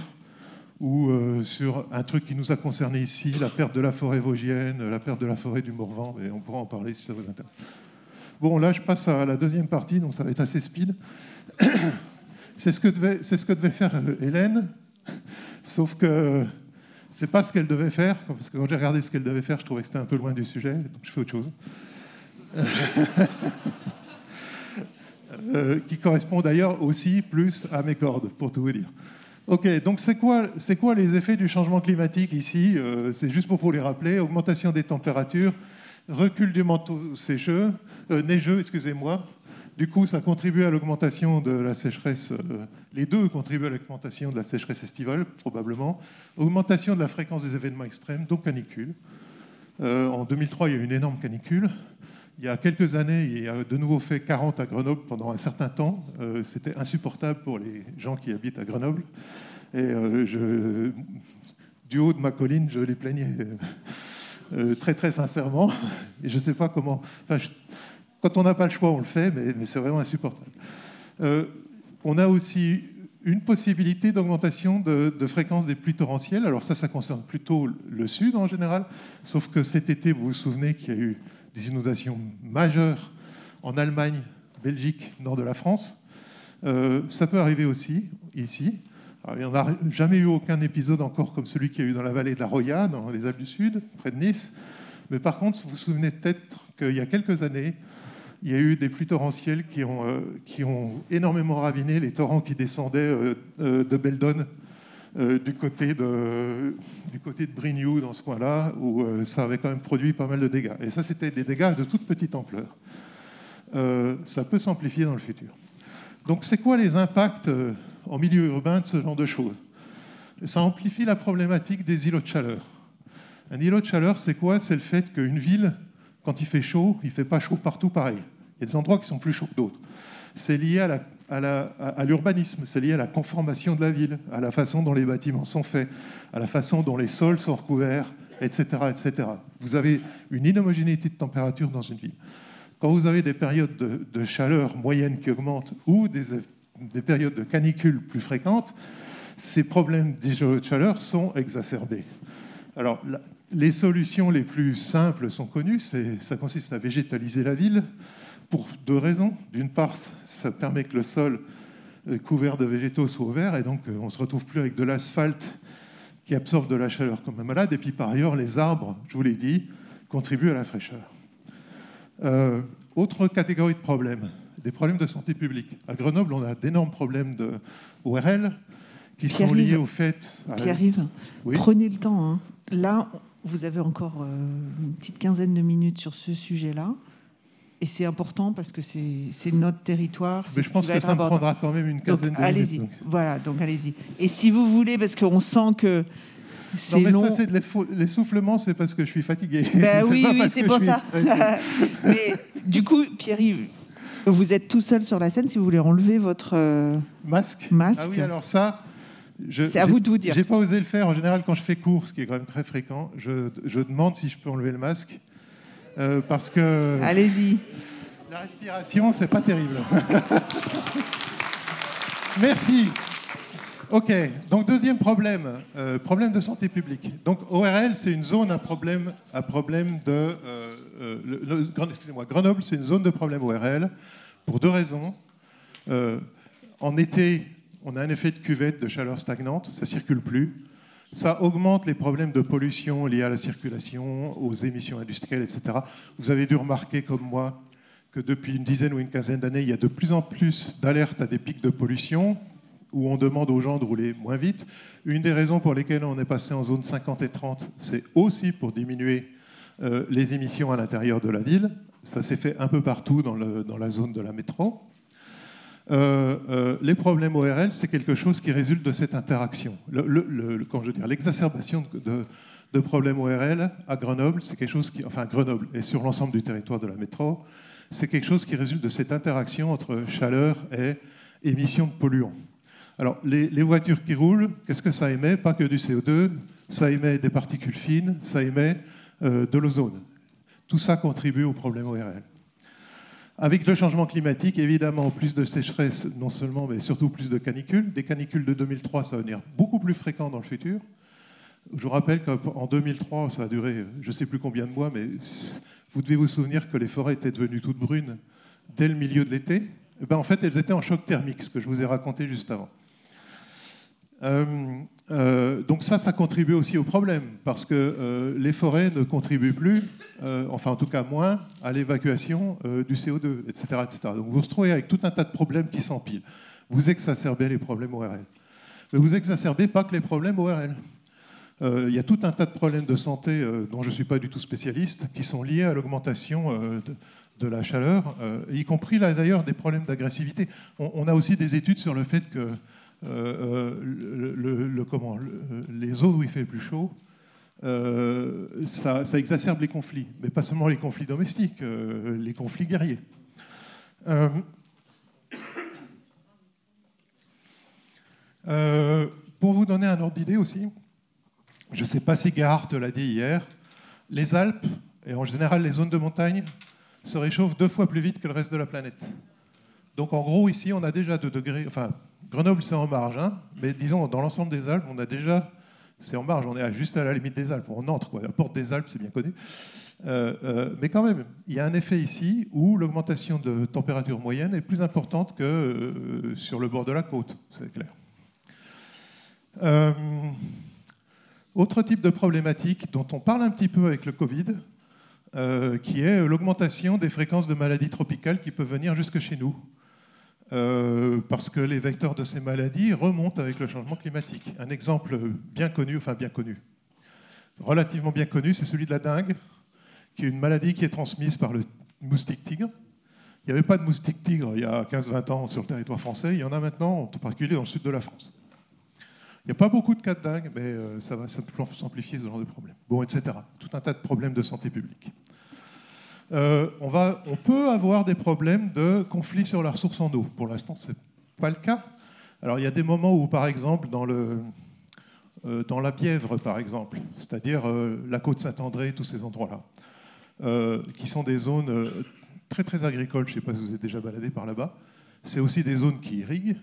ou sur un truc qui nous a concerné ici, la perte de la forêt vosgienne, la perte de la forêt du Morvan, et on pourra en parler si ça vous intéresse. Bon, là, je passe à la deuxième partie, donc ça va être assez speed. C'est ce que devait faire Hélène, sauf que c'est pas ce qu'elle devait faire, parce que quand j'ai regardé ce qu'elle devait faire, je trouvais que c'était un peu loin du sujet, donc je fais autre chose. Qui correspond d'ailleurs aussi plus à mes cordes, pour tout vous dire. Ok, donc c'est quoi les effets du changement climatique ici? C'est juste pour vous les rappeler. Augmentation des températures, recul du manteau neigeux, excusez-moi. Du coup, ça contribue à l'augmentation de la sécheresse. Les deux contribuent à l'augmentation de la sécheresse estivale, probablement. Augmentation de la fréquence des événements extrêmes, donc canicule. En 2003, il y a eu une énorme canicule. Il y a quelques années, il y a de nouveau fait 40 à Grenoble pendant un certain temps. C'était insupportable pour les gens qui habitent à Grenoble. Et du haut de ma colline, je les plaignais très très sincèrement. Et je ne sais pas comment... Quand on n'a pas le choix, on le fait, mais c'est vraiment insupportable. On a aussi une possibilité d'augmentation de fréquence des pluies torrentielles. Alors ça concerne plutôt le sud en général. Sauf que cet été, vous vous souvenez qu'il y a eu des inondations majeures en Allemagne, Belgique, nord de la France. Ça peut arriver aussi ici. Alors, il n'y en a jamais eu aucun épisode encore comme celui qu'il y a eu dans la vallée de la Roya, dans les Alpes du Sud, près de Nice. Mais par contre, vous vous souvenez peut-être qu'il y a quelques années, il y a eu des pluies torrentielles qui ont énormément raviné les torrents qui descendaient de Beldon, du côté de Brignoud, dans ce coin-là, où ça avait quand même produit pas mal de dégâts. Et ça, c'était des dégâts de toute petite ampleur. Ça peut s'amplifier dans le futur. Donc, c'est quoi les impacts en milieu urbain de ce genre de choses? Ça amplifie la problématique des îlots de chaleur. Un îlot de chaleur, c'est quoi? C'est le fait qu'une ville, quand il fait chaud, il ne fait pas chaud partout pareil. Il y a des endroits qui sont plus chauds que d'autres. C'est lié à l'urbanisme, c'est lié à la conformation de la ville, à la façon dont les bâtiments sont faits, à la façon dont les sols sont recouverts, etc., etc. Vous avez une inhomogénéité de température dans une ville. Quand vous avez des périodes de chaleur moyenne qui augmentent ou des périodes de canicule plus fréquentes, ces problèmes d'îlots de chaleur sont exacerbés. Alors, les solutions les plus simples sont connues. Ça consiste à végétaliser la ville pour deux raisons. D'une part, ça permet que le sol couvert de végétaux soit ouvert et donc on ne se retrouve plus avec de l'asphalte qui absorbe de la chaleur comme un malade. Et puis par ailleurs, les arbres, je vous l'ai dit, contribuent à la fraîcheur. Autre catégorie de problèmes, des problèmes de santé publique. À Grenoble, on a d'énormes problèmes de ORL qui sont liés au fait... Pierre-Yves, oui, prenez le temps. Hein. Là, vous avez encore une petite quinzaine de minutes sur ce sujet-là. Et c'est important parce que c'est notre territoire. Mais je pense que ça me prendra quand même une quinzaine de minutes. Donc. Voilà, donc allez-y. Et si vous voulez, parce qu'on sent que c'est long... Ça, c'est de l'essoufflement, c'est parce que je suis fatigué. Ben oui, c'est pour ça. Mais du coup, Pierre-Yves, vous êtes tout seul sur la scène. Si vous voulez enlever votre masque. Ah oui, alors ça... c'est à vous de vous dire. Je n'ai pas osé le faire. En général, quand je fais cours, ce qui est quand même très fréquent, je demande si je peux enlever le masque. Parce que... Allez-y. La respiration, c'est pas terrible. Merci. Ok, donc deuxième problème, problème de santé publique. Donc ORL, c'est une zone à problème de... excusez-moi, Grenoble, c'est une zone de problème ORL pour deux raisons. En été, on a un effet de cuvette, de chaleur stagnante, ça ne circule plus. Ça augmente les problèmes de pollution liés à la circulation, aux émissions industrielles, etc. Vous avez dû remarquer, comme moi, que depuis une dizaine ou une quinzaine d'années, il y a de plus en plus d'alertes à des pics de pollution où on demande aux gens de rouler moins vite. Une des raisons pour lesquelles on est passé en zone 50 et 30, c'est aussi pour diminuer les émissions à l'intérieur de la ville. Ça s'est fait un peu partout dans la zone de la métro. Les problèmes ORL, c'est quelque chose qui résulte de cette interaction. Quand je veux dire l'exacerbation de problèmes ORL à Grenoble, c'est quelque chose qui, enfin Grenoble et sur l'ensemble du territoire de la métro, c'est quelque chose qui résulte de cette interaction entre chaleur et émissions de polluants. Alors, les voitures qui roulent, qu'est-ce que ça émet? Pas que du CO2, ça émet des particules fines, ça émet de l'ozone. Tout ça contribue au problème ORL. Avec le changement climatique, évidemment, plus de sécheresse, non seulement, mais surtout plus de canicules. Des canicules de 2003, ça va devenir beaucoup plus fréquent dans le futur. Je vous rappelle qu'en 2003, ça a duré je ne sais plus combien de mois, mais vous devez vous souvenir que les forêts étaient devenues toutes brunes dès le milieu de l'été. Et ben, en fait, elles étaient en choc thermique, ce que je vous ai raconté juste avant. Donc ça contribue aussi au problème, parce que les forêts ne contribuent plus, enfin en tout cas moins, à l'évacuation du CO2, etc., etc. Donc vous vous retrouvez avec tout un tas de problèmes qui s'empilent. Vous exacerbez les problèmes ORL. Mais vous exacerbez pas que les problèmes ORL. Il y a tout un tas de problèmes de santé dont je ne suis pas du tout spécialiste, qui sont liés à l'augmentation de la chaleur, y compris là d'ailleurs des problèmes d'agressivité. On a aussi des études sur le fait que les zones où il fait le plus chaud, ça exacerbe les conflits, mais pas seulement les conflits domestiques, les conflits guerriers. Pour vous donner un ordre d'idée aussi, je ne sais pas si Gerhardt l'a dit hier, les Alpes, et en général les zones de montagne, se réchauffent 2 fois plus vite que le reste de la planète. Donc en gros, ici, on a déjà 2 degrés, enfin, Grenoble, c'est en marge, hein, mais disons, dans l'ensemble des Alpes, on a déjà, c'est en marge, on est juste à la limite des Alpes, on entre, quoi. La porte des Alpes, c'est bien connu. Mais quand même, il y a un effet ici où l'augmentation de température moyenne est plus importante que sur le bord de la côte, c'est clair. Autre type de problématique dont on parle un petit peu avec le Covid, qui est l'augmentation des fréquences de maladies tropicales qui peuvent venir jusque chez nous. Parce que les vecteurs de ces maladies remontent avec le changement climatique. Un exemple bien connu, relativement bien connu, c'est celui de la dengue, qui est une maladie qui est transmise par le moustique tigre. Il n'y avait pas de moustique tigre il y a 15-20 ans sur le territoire français, il y en a maintenant, en particulier dans le sud de la France. Il n'y a pas beaucoup de cas de dengue, mais ça va s'amplifier ce genre de problème. Bon, etc. Tout un tas de problèmes de santé publique. On peut avoir des problèmes de conflits sur la ressource en eau. Pour l'instant, ce n'est pas le cas. Alors, il y a des moments où, par exemple, dans la Bièvre, par exemple, c'est-à-dire la côte Saint-André, tous ces endroits-là, qui sont des zones très, très agricoles. Je ne sais pas si vous êtes déjà baladé par là-bas. C'est aussi des zones qui irriguent.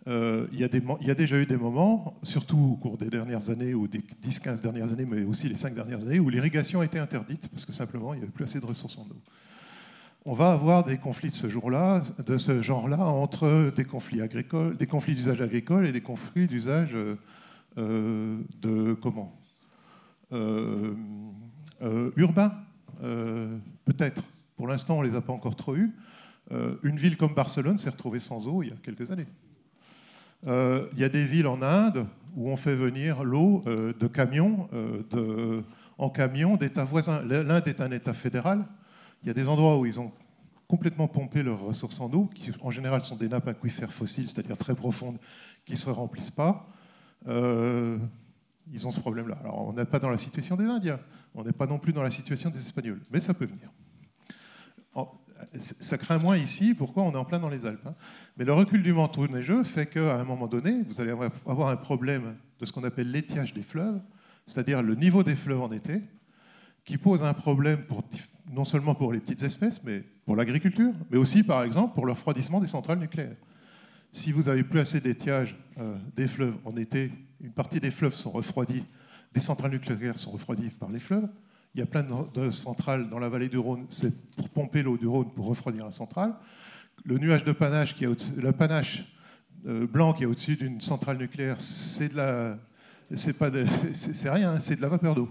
Il y a déjà eu des moments, surtout au cours des dernières années, ou des 10-15 dernières années, mais aussi les 5 dernières années, où l'irrigation a été interdite, parce que simplement, il n'y avait plus assez de ressources en eau. On va avoir des conflits de ce genre-là, entre des conflits agricoles, des conflits d'usage agricole et des conflits d'usage urbain, peut-être. Pour l'instant, on ne les a pas encore trop eus. Une ville comme Barcelone s'est retrouvée sans eau il y a quelques années. Il y a des villes en Inde où on fait venir l'eau de camions, en camion d'États voisins. L'Inde est un État fédéral. Il y a des endroits où ils ont complètement pompé leurs ressources en eau, qui en général sont des nappes aquifères fossiles, c'est-à-dire très profondes, qui ne se remplissent pas. Ils ont ce problème-là. Alors, on n'est pas dans la situation des Indiens, on n'est pas non plus dans la situation des Espagnols, mais ça peut venir. Ça craint moins ici, pourquoi on est en plein dans les Alpes. Hein. Mais le recul du manteau neigeux fait qu'à un moment donné, vous allez avoir un problème de ce qu'on appelle l'étiage des fleuves, c'est-à-dire le niveau des fleuves en été, qui pose un problème non seulement pour les petites espèces, mais pour l'agriculture, mais aussi, par exemple, pour le refroidissement des centrales nucléaires. Si vous n'avez plus assez d'étiage des fleuves en été, une partie des fleuves sont refroidis, des centrales nucléaires sont refroidies par les fleuves. Il y a plein de centrales dans la vallée du Rhône, c'est pour pomper l'eau du Rhône pour refroidir la centrale. Le nuage de panache, le panache blanc qui est au-dessus d'une centrale nucléaire, c'est rien, c'est de la vapeur d'eau.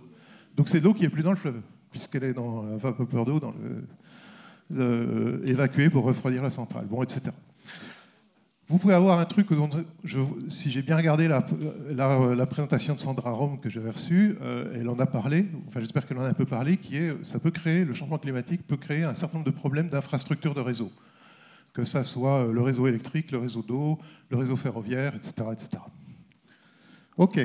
Donc c'est de l'eau qui n'est plus dans le fleuve, puisqu'elle est dans la vapeur d'eau évacuée pour refroidir la centrale, bon, etc. Vous pouvez avoir un truc, si j'ai bien regardé la présentation de Sandra Rome que j'avais reçue, elle en a parlé, enfin j'espère qu'elle en a un peu parlé, le changement climatique peut créer un certain nombre de problèmes d'infrastructure de réseau, que ça soit le réseau électrique, le réseau d'eau, le réseau ferroviaire, etc. etc. OK.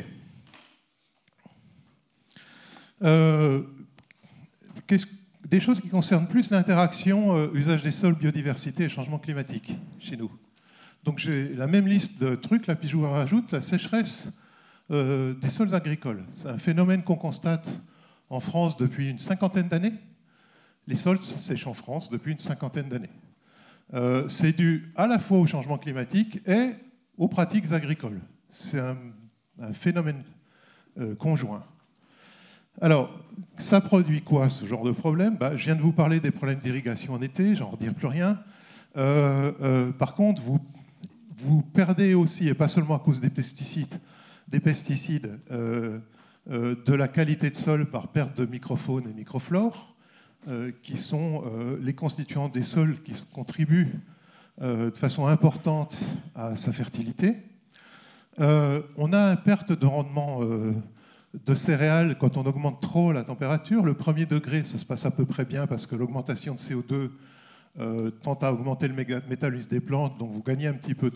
Des choses qui concernent plus l'interaction usage des sols, biodiversité et changement climatique chez nous. Donc j'ai la même liste de trucs, là, puis je vous rajoute la sécheresse des sols agricoles. C'est un phénomène qu'on constate en France depuis une cinquantaine d'années. Les sols sèchent en France depuis une cinquantaine d'années. C'est dû à la fois au changement climatique et aux pratiques agricoles. C'est un phénomène conjoint. Alors, ça produit quoi, ce genre de problème? Je viens de vous parler des problèmes d'irrigation en été, j'en redire plus rien. Par contre, vous perdez aussi, et pas seulement à cause des pesticides, de la qualité de sol par perte de microfaune et microflore, qui sont les constituants des sols qui contribuent de façon importante à sa fertilité. On a une perte de rendement de céréales quand on augmente trop la température. Le 1er degré, ça se passe à peu près bien parce que l'augmentation de CO2 tend à augmenter le métabolisme des plantes, donc vous gagnez un petit peu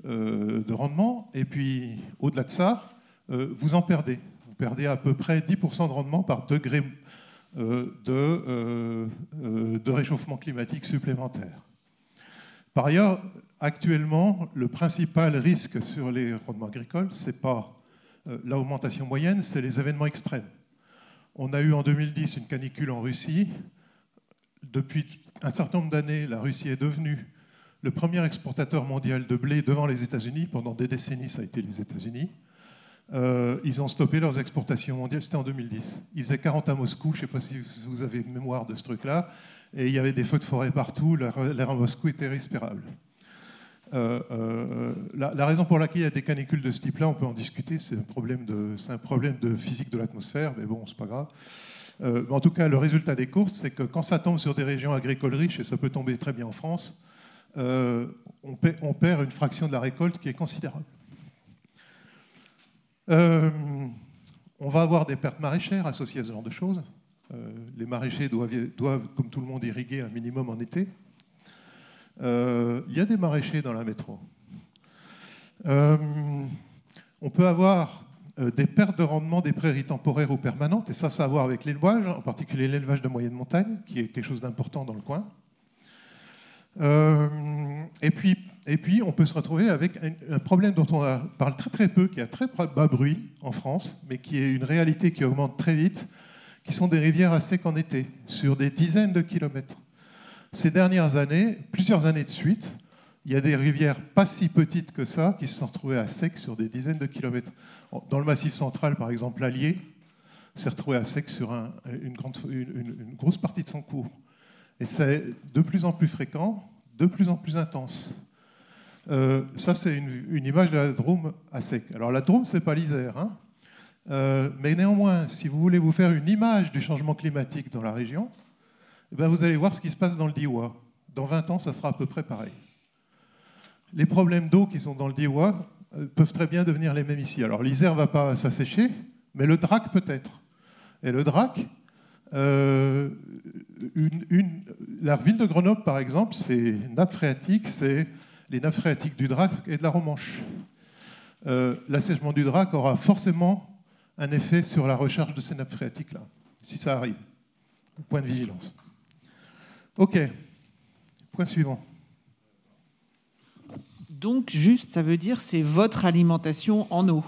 de rendement. Et puis, au-delà de ça, vous en perdez. Vous perdez à peu près 10% de rendement par degré de réchauffement climatique supplémentaire. Par ailleurs, actuellement, le principal risque sur les rendements agricoles, ce n'est pas l'augmentation moyenne, c'est les événements extrêmes. On a eu en 2010 une canicule en Russie. Depuis un certain nombre d'années, la Russie est devenue le premier exportateur mondial de blé devant les États-Unis. Pendant des décennies, ça a été les États-Unis. Ils ont stoppé leurs exportations mondiales, c'était en 2010. Ils faisaient 40 à Moscou, je ne sais pas si vous avez mémoire de ce truc-là, et il y avait des feux de forêt partout, l'air à Moscou était irrespirable. La raison pour laquelle il y a des canicules de ce type-là, on peut en discuter, c'est un problème de physique de l'atmosphère, mais bon, c'est pas grave. En tout cas, le résultat des courses, c'est que quand ça tombe sur des régions agricoles riches, et ça peut tomber très bien en France, on perd une fraction de la récolte qui est considérable. On va avoir des pertes maraîchères associées à ce genre de choses. Les maraîchers doivent, comme tout le monde, irriguer un minimum en été. Il y a des maraîchers dans la métro. On peut avoir des pertes de rendement des prairies temporaires ou permanentes, et ça a à voir avec l'élevage, en particulier l'élevage de moyenne montagne, qui est quelque chose d'important dans le coin. Et puis, on peut se retrouver avec un problème dont on parle très très peu, qui a très bas bruit en France, mais qui est une réalité qui augmente très vite, qui sont des rivières à sec en été, sur des dizaines de kilomètres. Ces dernières années, plusieurs années de suite, il y a des rivières pas si petites que ça qui se sont retrouvées à sec sur des dizaines de kilomètres. Dans le Massif central, par exemple, l'Allier s'est retrouvé à sec sur une grosse partie de son cours. Et c'est de plus en plus fréquent, de plus en plus intense. Ça, c'est une image de la Drôme à sec. Alors la Drôme, ce n'est pas l'Isère, hein. Mais néanmoins, si vous voulez vous faire une image du changement climatique dans la région, eh bien, vous allez voir ce qui se passe dans le Diois. Dans 20 ans, ça sera à peu près pareil. Les problèmes d'eau qui sont dans le Diois peuvent très bien devenir les mêmes ici. Alors l'Isère ne va pas s'assécher, mais le Drac peut-être. Et le Drac, la ville de Grenoble, par exemple, c'est nappes phréatiques, c'est les nappes phréatiques du Drac et de la Romanche. L'assèchement du Drac aura forcément un effet sur la recharge de ces nappes phréatiques-là, si ça arrive. Point de vigilance. OK. Point suivant. Donc, juste, ça veut dire c'est votre alimentation en eau,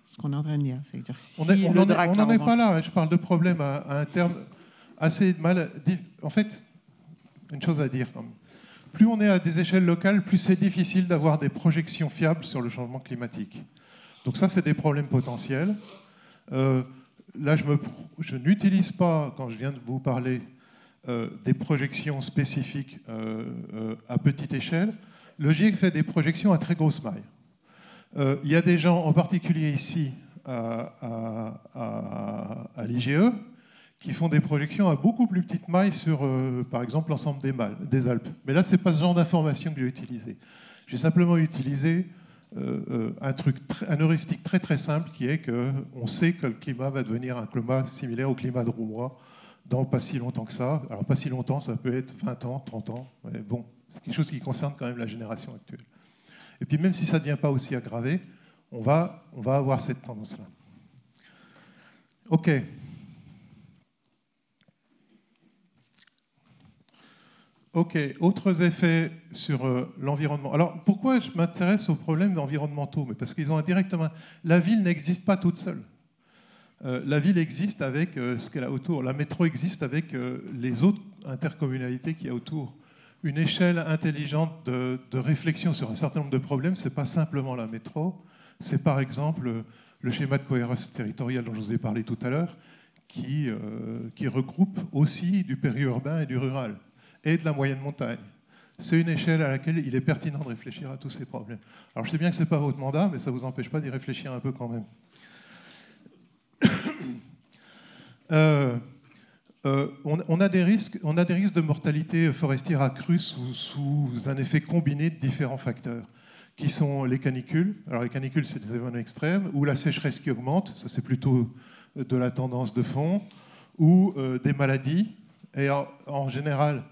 ce qu'on est en train de dire. C'est-à-dire si on n'en est pas là. Je parle de problème à un terme assez mal. En fait, une chose à dire quand même. plus on est à des échelles locales, plus c'est difficile d'avoir des projections fiables sur le changement climatique. Donc ça, c'est des problèmes potentiels. Là, je n'utilise pas, quand je viens de vous parler, des projections spécifiques à petite échelle. Le GIEC fait des projections à très grosse maille. Il y a des gens, en particulier ici, à l'IGE, qui font des projections à beaucoup plus petite maille sur, par exemple, l'ensemble des Alpes. Mais là, ce n'est pas ce genre d'information que j'ai utilisé. J'ai simplement utilisé un heuristique très très simple qui est qu'on sait que le climat va devenir un climat similaire au climat de Roumois dans pas si longtemps que ça. Alors pas si longtemps, ça peut être 20 ans, 30 ans, mais bon, c'est quelque chose qui concerne quand même la génération actuelle. Et puis même si ça ne devient pas aussi aggravé, on va avoir cette tendance-là. OK. OK, autres effets sur l'environnement. Alors, pourquoi je m'intéresse aux problèmes environnementaux? Mais parce qu'ils ont indirectement... La ville n'existe pas toute seule. La ville existe avec ce qu'elle a autour. La métro existe avec les autres intercommunalités qu'il y a autour. Une échelle intelligente de réflexion sur un certain nombre de problèmes, ce n'est pas simplement la métro, c'est par exemple le schéma de cohérence territoriale dont je vous ai parlé tout à l'heure, qui regroupe aussi du périurbain et du rural, et de la moyenne montagne. C'est une échelle à laquelle il est pertinent de réfléchir à tous ces problèmes. Alors je sais bien que ce n'est pas votre mandat, mais ça ne vous empêche pas d'y réfléchir un peu quand même. On a des risques de mortalité forestière accrue sous un effet combiné de différents facteurs, qui sont les canicules. Alors les canicules, c'est des événements extrêmes, ou la sécheresse qui augmente, ça c'est plutôt de la tendance de fond, ou des maladies. Et en général,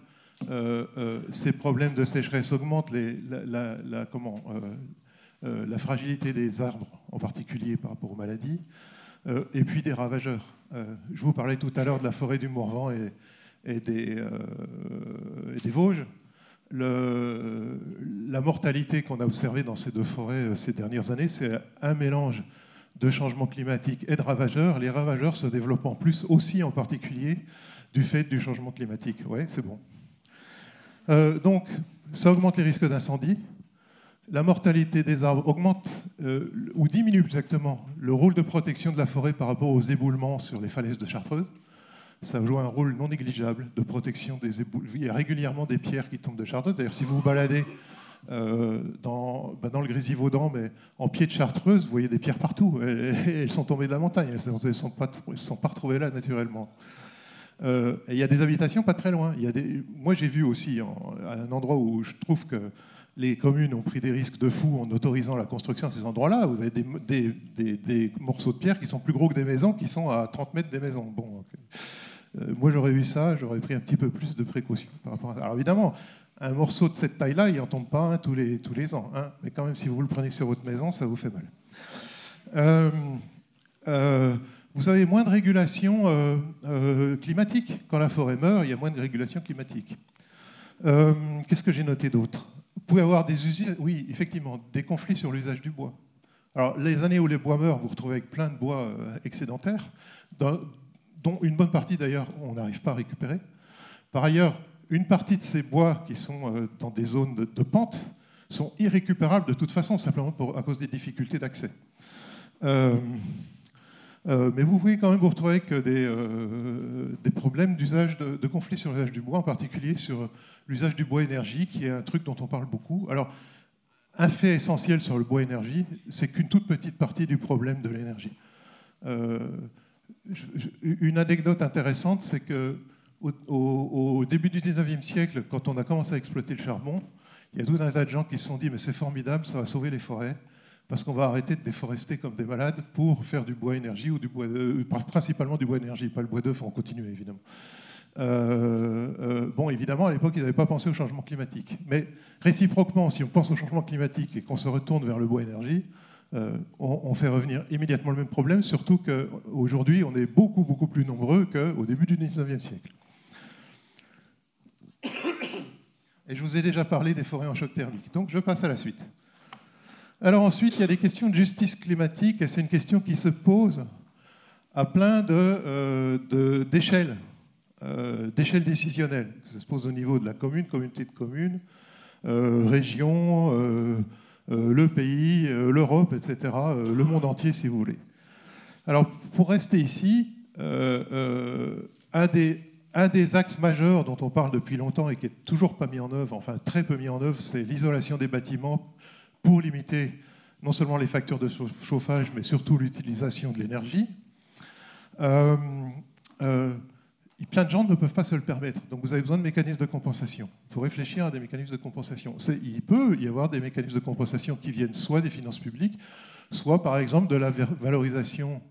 ces problèmes de sécheresse augmentent la fragilité des arbres, en particulier par rapport aux maladies, et puis des ravageurs. Je vous parlais tout à l'heure de la forêt du Morvan et des Vosges. La mortalité qu'on a observée dans ces deux forêts ces dernières années, c'est un mélange de changement climatique et de ravageurs. Les ravageurs se développent en plus aussi en particulier du fait du changement climatique. Oui, c'est bon. Donc, ça augmente les risques d'incendie. La mortalité des arbres augmente ou diminue exactement le rôle de protection de la forêt par rapport aux éboulements sur les falaises de Chartreuse. Ça joue un rôle non négligeable de protection des éboulements. Il y a régulièrement des pierres qui tombent de Chartreuse. D'ailleurs, si vous vous baladez dans le Grésivaudan, mais en pied de Chartreuse, vous voyez des pierres partout. Et elles sont tombées de la montagne. Elles ne sont pas retrouvées là naturellement. Et il y a des habitations pas très loin. Moi, j'ai vu aussi à un endroit où je trouve que les communes ont pris des risques de fou en autorisant la construction de ces endroits-là. Vous avez des morceaux de pierre qui sont plus gros que des maisons, qui sont à 30 mètres des maisons. Bon, moi, j'aurais vu ça, j'aurais pris un petit peu plus de précautions par rapport à ça. Alors évidemment, un morceau de cette taille-là, il n'en tombe pas un tous les ans. Hein. Mais quand même, si vous le prenez sur votre maison, ça vous fait mal. Vous avez moins de régulation climatique. Quand la forêt meurt, il y a moins de régulation climatique. Qu'est-ce que j'ai noté d'autre? Vous pouvez avoir des usines, oui, effectivement, des conflits sur l'usage du bois. Alors, les années où les bois meurent, vous vous retrouvez avec plein de bois excédentaires, dont une bonne partie, d'ailleurs, on n'arrive pas à récupérer. Par ailleurs, une partie de ces bois qui sont dans des zones de pente sont irrécupérables de toute façon, simplement à cause des difficultés d'accès. Mais vous pouvez quand même vous retrouver avec des problèmes d'usage, de conflits sur l'usage du bois, en particulier sur l'usage du bois énergie, qui est un truc dont on parle beaucoup. Alors, un fait essentiel sur le bois énergie, c'est qu'une toute petite partie du problème de l'énergie. Une anecdote intéressante, c'est qu'au début du 19e siècle, quand on a commencé à exploiter le charbon, il y a tout un tas de gens qui se sont dit « mais c'est formidable, ça va sauver les forêts ». Parce qu'on va arrêter de déforester comme des malades pour faire du bois énergie, ou principalement du bois énergie, pas le bois d'œuf, on continue évidemment. Bon, évidemment, à l'époque, ils n'avaient pas pensé au changement climatique. Mais réciproquement, si on pense au changement climatique et qu'on se retourne vers le bois énergie, on fait revenir immédiatement le même problème, surtout qu'aujourd'hui, on est beaucoup, beaucoup plus nombreux qu'au début du 19e siècle. Et je vous ai déjà parlé des forêts en choc thermique, donc je passe à la suite. Alors ensuite, il y a des questions de justice climatique, et c'est une question qui se pose à plein d'échelles décisionnelles. Ça se pose au niveau de la commune, communauté de communes, régions, le pays, l'Europe, etc., le monde entier, si vous voulez. Alors, pour rester ici, un des axes majeurs dont on parle depuis longtemps et qui n'est toujours pas mis en œuvre, enfin très peu mis en œuvre, c'est l'isolation des bâtiments pour limiter non seulement les factures de chauffage, mais surtout l'utilisation de l'énergie. Plein de gens ne peuvent pas se le permettre. Donc vous avez besoin de mécanismes de compensation. Il faut réfléchir à des mécanismes de compensation. Il peut y avoir des mécanismes de compensation qui viennent soit des finances publiques, soit par exemple de la valorisation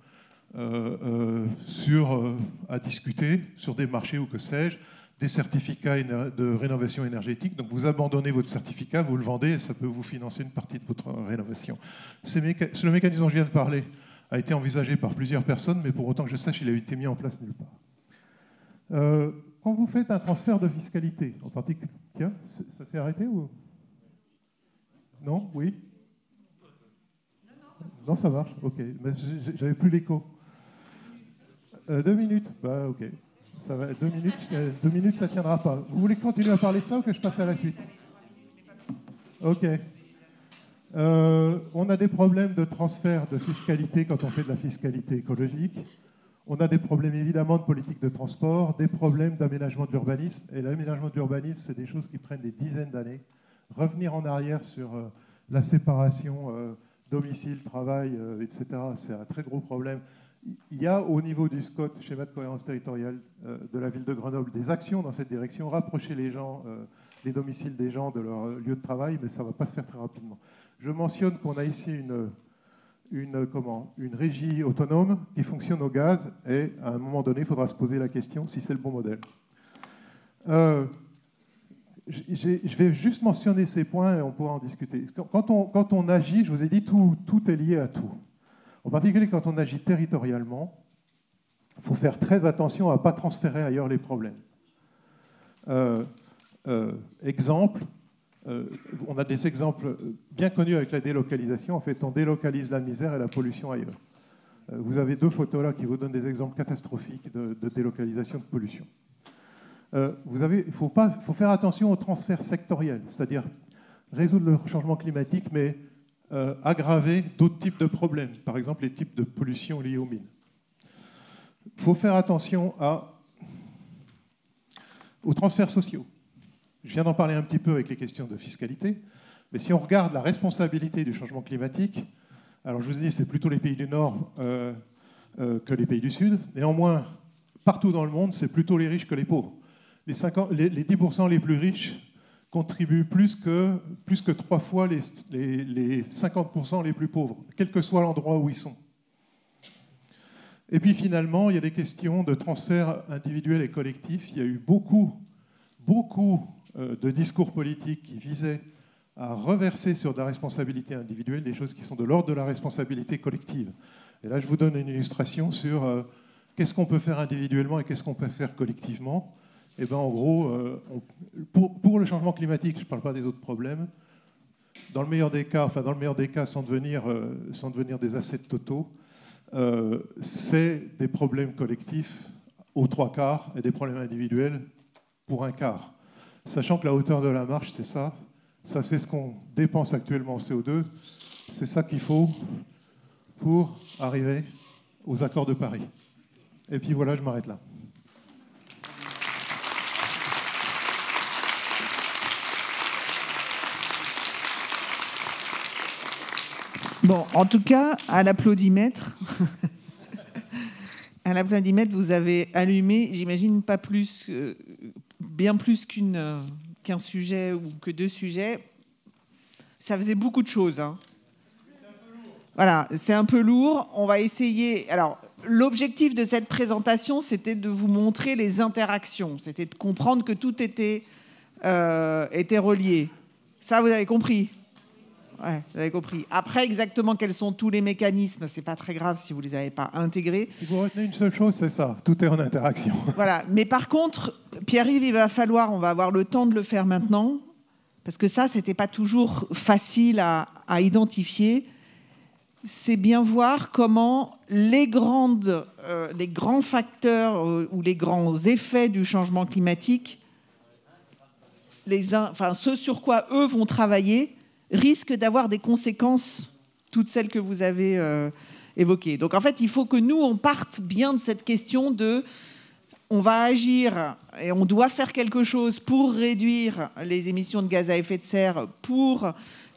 à discuter sur des marchés ou que sais-je, des certificats de rénovation énergétique. Donc vous abandonnez votre certificat, vous le vendez et ça peut vous financer une partie de votre rénovation. Le mécanisme dont je viens de parler a été envisagé par plusieurs personnes, mais pour autant que je sache, il a été mis en place nulle part. Quand vous faites un transfert de fiscalité, en particulier, tiens, ça s'est arrêté ou non? Oui. Non, ça marche. Ok, mais j'avais plus l'écho. 2 minutes. Bah ok. Ça va. 2 minutes, ça tiendra pas. Vous voulez continuer à parler de ça ou que je passe à la suite? Ok. On a des problèmes de transfert de fiscalité quand on fait de la fiscalité écologique. On a des problèmes évidemment de politique de transport, des problèmes d'aménagement de l'urbanisme. Et l'aménagement de l'urbanisme, c'est des choses qui prennent des dizaines d'années. Revenir en arrière sur la séparation domicile, travail, etc., c'est un très gros problème. Il y a au niveau du SCOT, schéma de cohérence territoriale de la ville de Grenoble, des actions dans cette direction, rapprocher les gens, les domiciles des gens de leur lieu de travail, mais ça ne va pas se faire très rapidement. Je mentionne qu'on a ici une régie autonome qui fonctionne au gaz et à un moment donné, il faudra se poser la question si c'est le bon modèle. Je vais juste mentionner ces points et on pourra en discuter. Quand on agit, je vous ai dit, tout est lié à tout. En particulier, quand on agit territorialement, il faut faire très attention à ne pas transférer ailleurs les problèmes. Exemple, on a des exemples bien connus avec la délocalisation. En fait, on délocalise la misère et la pollution ailleurs. Vous avez 2 photos là qui vous donnent des exemples catastrophiques de délocalisation de pollution. Il faut faire attention aux transferts sectoriels, c'est-à-dire résoudre le changement climatique, mais aggraver d'autres types de problèmes, par exemple les types de pollution liés aux mines. Il faut faire attention aux transferts sociaux. Je viens d'en parler un petit peu avec les questions de fiscalité, mais si on regarde la responsabilité du changement climatique, alors je vous ai dit c'est plutôt les pays du Nord que les pays du Sud. Néanmoins, partout dans le monde, c'est plutôt les riches que les pauvres. Les 10% les plus riches contribuent plus que 3 fois les 50% les plus pauvres, quel que soit l'endroit où ils sont. Et puis finalement, il y a des questions de transfert individuel et collectif. Il y a eu beaucoup de discours politiques qui visaient à reverser sur de la responsabilité individuelle des choses qui sont de l'ordre de la responsabilité collective. Et là, je vous donne une illustration sur qu'est-ce qu'on peut faire individuellement et qu'est-ce qu'on peut faire collectivement. Et bien, en gros, pour le changement climatique, je ne parle pas des autres problèmes. Dans le meilleur des cas, sans devenir des assets totaux, c'est des problèmes collectifs aux 3/4 et des problèmes individuels pour 1/4. Sachant que la hauteur de la marche, c'est ça. Ça, c'est ce qu'on dépense actuellement en CO2. C'est ça qu'il faut pour arriver aux accords de Paris. Et puis voilà, je m'arrête là. Bon, en tout cas, à l'applaudimètre, vous avez allumé, j'imagine, pas plus, bien plus qu'un sujet ou que 2 sujets. Ça faisait beaucoup de choses. Hein. Voilà, c'est un peu lourd. On va essayer. Alors, l'objectif de cette présentation, c'était de vous montrer les interactions. C'était de comprendre que tout était relié. Ça, vous avez compris ? Ouais, vous avez compris. Après, exactement quels sont tous les mécanismes, c'est pas très grave si vous les avez pas intégrés. Si vous retenez une seule chose, c'est ça. Tout est en interaction. Voilà. Mais par contre, Pierre-Yves, on va avoir le temps de le faire maintenant, parce que ça, c'était pas toujours facile à identifier. C'est bien voir comment les grands facteurs ou les grands effets du changement climatique ce sur quoi eux vont travailler risque d'avoir des conséquences, toutes celles que vous avez évoquées. Donc en fait, il faut que nous, on parte bien de cette question de on va agir et on doit faire quelque chose pour réduire les émissions de gaz à effet de serre, pour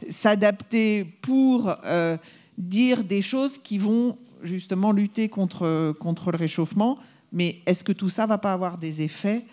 s'adapter, pour dire des choses qui vont justement lutter contre le réchauffement. Mais est-ce que tout ça ne va pas avoir des effets